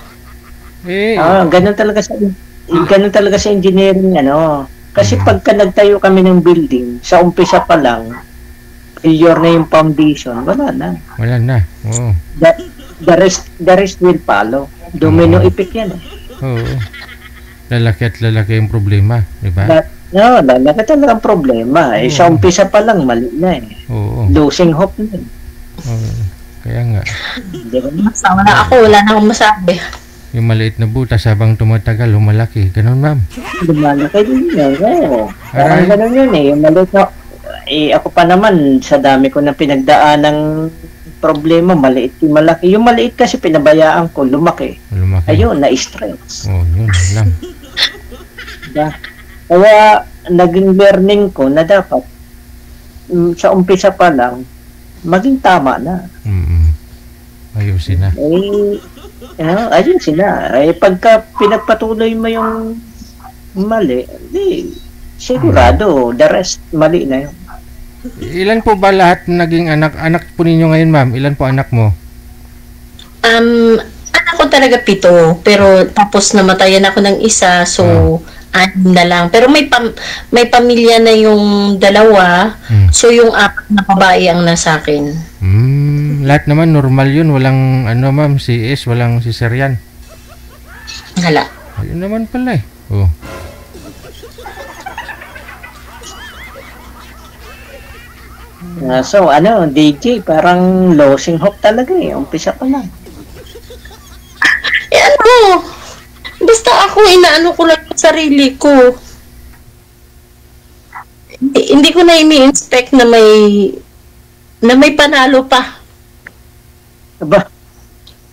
Ganun talaga sa engineering, ano. Kasi pagka nagtayo kami ng building, sa umpisa pa lang, failure na yung foundation, wala na. Wala na, oo. The rest will follow. Domino effect yan eh. Oo. Lalaki at lalaki yung problema, di ba? Lalaki talaga ang problema. Sa umpisa pa lang, mali na eh. Oo. Losing hope na eh. Kaya nga. Wala na akong masabi. Yung maliit na butas habang tumatagal, lumalaki. Ganun, ma'am. Lumalaki din yun. Parang ganun yun eh. Yung maliit na... ako pa naman, sa dami ko na pinagdaan ng problema, maliit yung malaki. Yung maliit kasi pinabayaan ko, lumaki. Ayun, na-stress. Yun lang. Diba? Kaya, naging learning ko na dapat, sa umpisa pa lang, maging tama na. Ayusin na. Ayusin na. Pagka pinagpatuloy mo yung mali, sigurado, the rest, mali na yun. Ilan po ba lahat naging anak po ninyo ngayon, ma'am? Ilan po anak mo? Anak ko talaga 7, pero tapos namatayan ako ng isa, so 6 na lang. Pero may pamilya na yung 2, so yung 4 na babae ang nasa akin. Lahat naman normal yun, walang ma'am, CS, walang cesarean. Hala. Ayun naman pala eh. So, ano, DJ, parang losing hope talaga eh. Umpisa pa lang. Eh ano, basta ako inaano ko lang yung sarili ko. Hindi ko na ini-inspect na may panalo pa. Aba,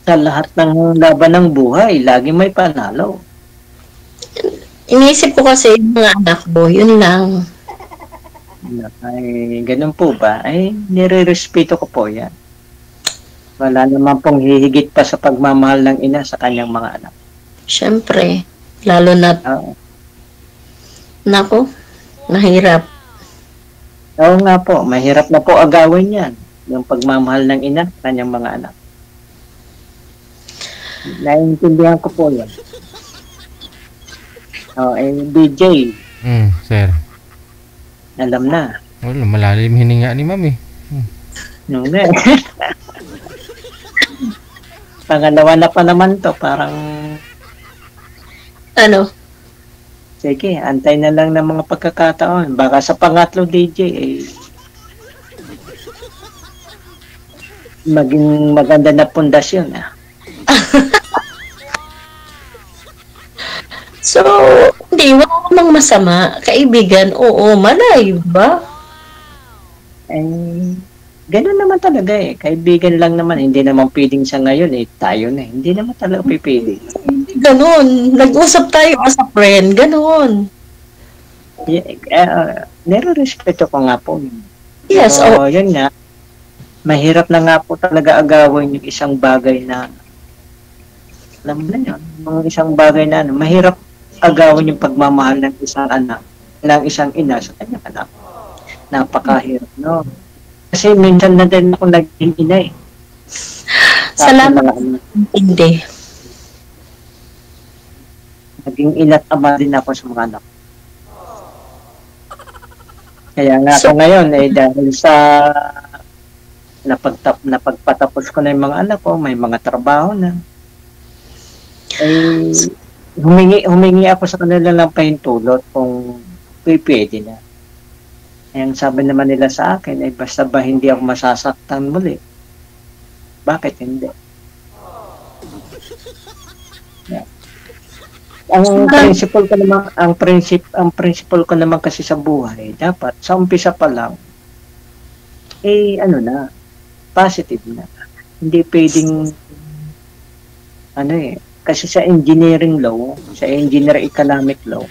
sa lahat ng laban ng buhay, lagi may panalo. Iniisip ko kasi yung mga anak ko, yun lang. Ay, ganun po ba? Ay, nire-respeto ko po yan. Wala naman pong hihigit pa sa pagmamahal ng ina sa kanyang mga anak. Siyempre, lalo na, nako, mahirap. Oo nga po, mahirap na po agawin yan. Yung pagmamahal ng ina sa kanyang mga anak. Naiintindihan ko po yan. DJ. Sir. Alam na. Wala, malalim hininga ni ma'am eh. No, nga. Pangalawa na pa naman to, parang... Ano? Sige, antay na lang ng mga pagkakataon. Baka sa pangatlo, DJ, eh, maging maganda na pundasyon, ah. So, hindi, wala namang masama. Kaibigan, oo, malay ba? Eh, ganun naman talaga eh. Kaibigan lang naman. Hindi naman pwedeng sa ngayon eh. Tayo na eh. Hindi naman talaga pipili. Ganun. Nag-usap tayo as a friend. Ganun. Nire-respeto ko nga po. Yes. So, yun nga. Mahirap na nga po talaga agawin yung isang bagay na alam mo na yun. Mga isang bagay na mahirap agawin yung pagmamahal ng isang anak, ng isang ina sa kanyang anak. Napakahirap, no? Kasi minsan na din ako naging ina eh. Salamat. Hindi. Naging ina't ama din ako sa mga anak. Kaya nga ako ngayon eh dahil sa napagpatapos ko na yung mga anak ko, may mga trabaho na. Eh, humingi ako sa kanila ng pahintulot kung pwede na. Ang sabi naman nila sa akin ay basta ba hindi ako masasaktan muli. Bakit hindi? Yeah. Ang principle ko naman kasi sa buhay, dapat sa umpisa pa lang eh ano na, positive na. Hindi pwedeng ano eh, kasi sa engineering law, sa engineer economic law,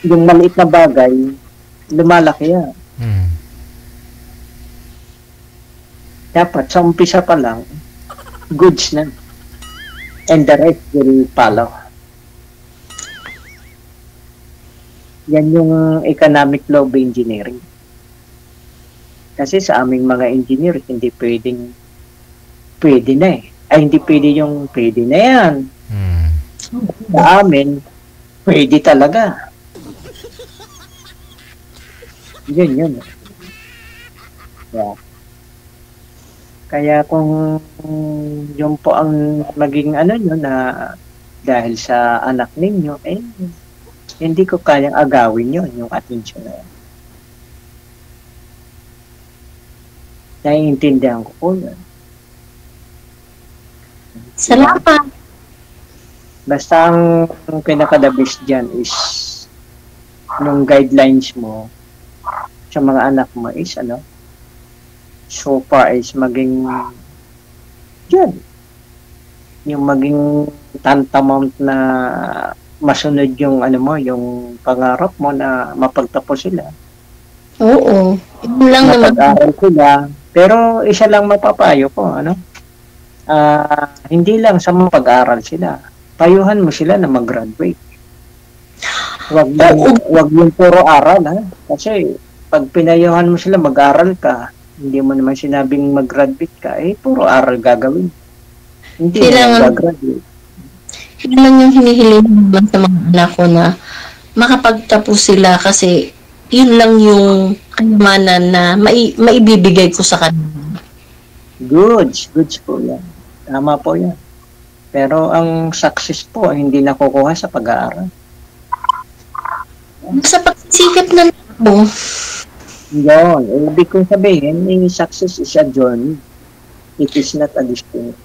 yung maliit na bagay, lumalaki yan. Dapat sa umpisa pa lang, goods na. And the rest will follow. Yan yung economic law of engineering. Kasi sa aming mga engineer, hindi pwedeng pwede na eh. Ay, hindi pwede yung pwede na yan. Sa amin, pwede talaga. Yun. Yeah. Kaya kung yun po ang maging ano nyo na dahil sa anak ninyo, eh, hindi ko kayang agawin yun, yung attention na yan. Naiintindihan ko po yun. Salamat. Basta ang pinaka-the-best dyan is yung guidelines mo sa mga anak mo is ano, so far is maging yan. Yung maging tantamount na masunod yung ano mo, yung pangarap mo na mapagtapos sila. Oo. Yun lang naman. Mapag-aral sila. Pero isa lang mapapayo ko, ano? Hindi lang sa mapag-aral sila. Payuhan mo sila na mag-graduate. Wag yung puro aral, ha? Kasi pag pinayuhan mo sila mag-aral ka, hindi mo naman sinabing mag-graduate ka, eh puro aral gagawin. Hindi na mag-graduate. Yun lang yung hinihiling naman sa mga anak ko na makapagtapos sila kasi yun lang yung kayamanan na maibibigay ko sa kanila. Goods po yan. Tama po yan. Pero ang success po hindi nakukuha sa pag-aaral. Sa pagsisikap na ako. Yun, ibig kong sabihin, success is a journey. It is not a destination.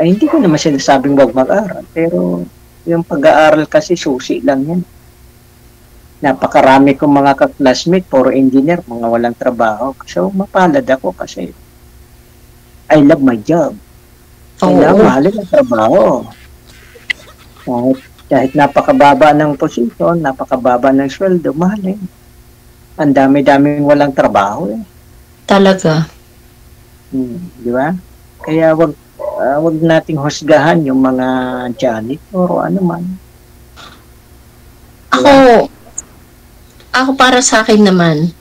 Hindi ko naman sinasabing wag mag-aral, pero yung pag-aaral kasi susi lang yan. Napakarami kong mga ka-classmate, puro engineer, mga walang trabaho. So, mapalad ako kasi I love my job. Kailangan mahalin ang trabaho. Kahit napakababa ng posisyon, napakababa ng sweldo, mahalin. Ang dami-daming walang trabaho eh. Talaga. Di ba? Kaya wag nating husgahan yung mga janitor o ano man. Ako para sa akin naman,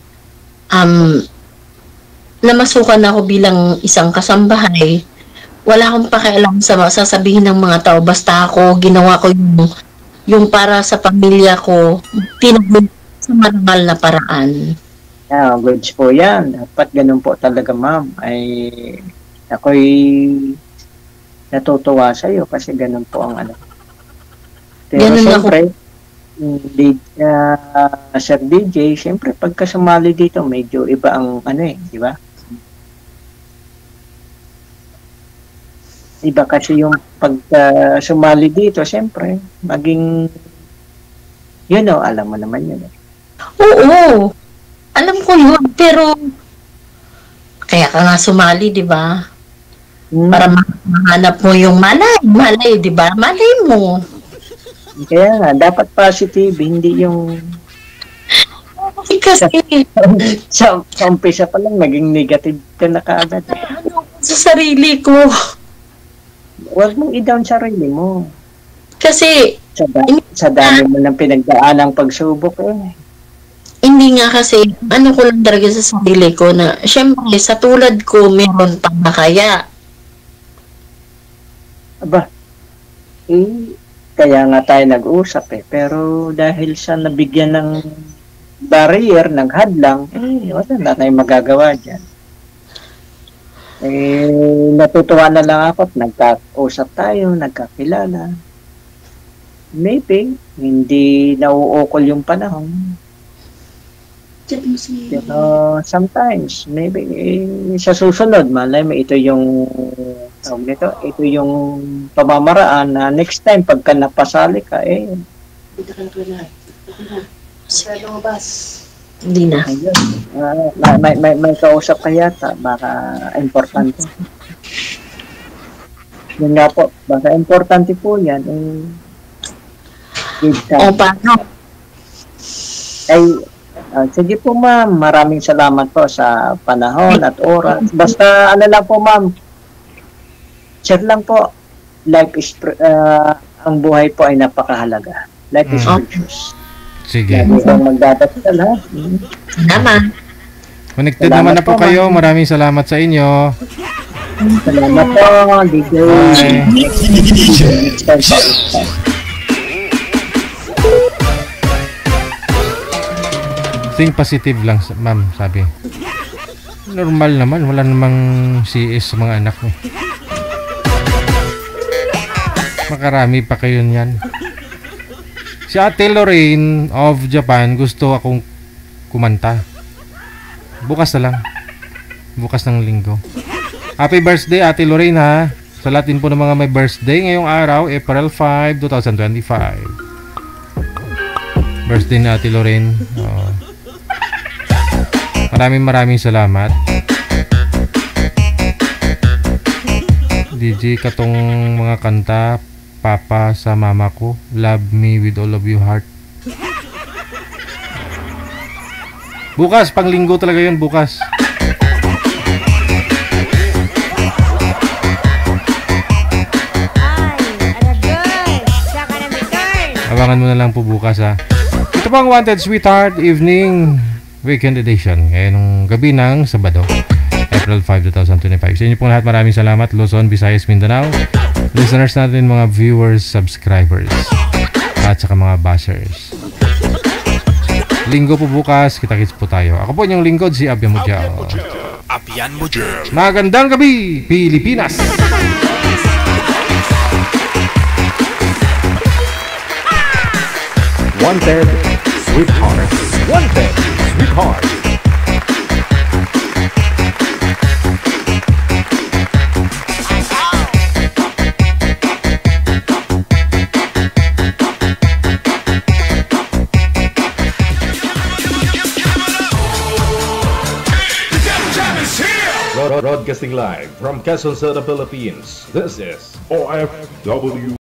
namasukan ako bilang isang kasambahay. Wala akong pakialam sa sasabihin ng mga tao. Basta ako, ginawa ko yung para sa pamilya ko, tinagod sa marangal na paraan. Yeah, goods po yan. Dapat ganun po talaga, ma'am. Ako'y natutuwa sa iyo kasi ganun po ang ano. Pero ganun siyempre, Sir DJ, siyempre pagka sumali dito, medyo iba ang ano di ba? Iba kasi yung pagka sumali dito, siyempre, maging, alam mo naman yun. Oo, alam ko yun, pero kaya ka nga sumali, di ba? Para mahanap mo yung malay, di ba? Malay mo. Kaya nga, dapat positive, hindi yung kasi sa umpisa pa lang, naging negative ka na kaagad. Sa sarili ko. Huwag mong i-down sarili mo. Kasi sa dami mo ng pinagdaanang pagsubok Hindi nga kasi, ko lang talaga sa sarili ko na, syempre, sa tulad ko, meron pang nakaya. Aba, kaya nga tayo nag-usap pero dahil sa nabigyan ng barrier, ng hadlang, wala na tayong magagawa dyan. Natutuwa na lang ako at nagka-usap tayo, nagkakilala. Maybe, hindi nauukol yung panahon. Pero sometimes, maybe, sa susunod, malay mo, ito yung pamamaraan na next time, pagka napasali ka, Dito ka na. Sa lumabas. Hindi na. May kausap ka yata, baka importante. Yun nga po, baka importante po yan. Paano? Sige po ma'am, maraming salamat po sa panahon at oras. Basta lang po ma'am, share lang po, life is, ang buhay po ay napakahalaga. Life is precious. Sige. Lagi pong magdadasal ha. Naman. Connected naman na po kayo. Maraming salamat sa inyo. Salamat po, DJ. Think positive lang, ma'am, sabi. Normal naman. Wala namang CS sa mga anak mo. Makarami pa kayo niyan. Si Ate Lorraine of Japan, gusto akong kumanta. Bukas na lang. Bukas ng linggo. Happy birthday, Ate Lorraine, ha? Sa lahat din po ng mga may birthday ngayong araw, April 5, 2025. Birthday ni Ate Lorraine. Maraming salamat. DJ, katong mga kanta, Papa sa mama ko, love me with all of your heart. Bukas, panglinggo talaga yun, bukas. Abangan mo na lang po bukas, ha. Ito po ang Wanted Sweetheart Evening Weekend Edition. Ngayong gabi ng Sabado, April 5, 2025. Sa inyo po lahat, maraming salamat. Luzon, Visayas, Mindanao, listeners natin, mga viewers, subscribers, at saka mga bashers. Linggo po bukas, kita-kits po tayo. Ako po yung lingkod, si Abyan Mujal. Magandang gabi, Pilipinas! Wanted, Sweetheart. Wanted, Sweetheart. Broadcasting live from Quezon City, Philippines. This is OFW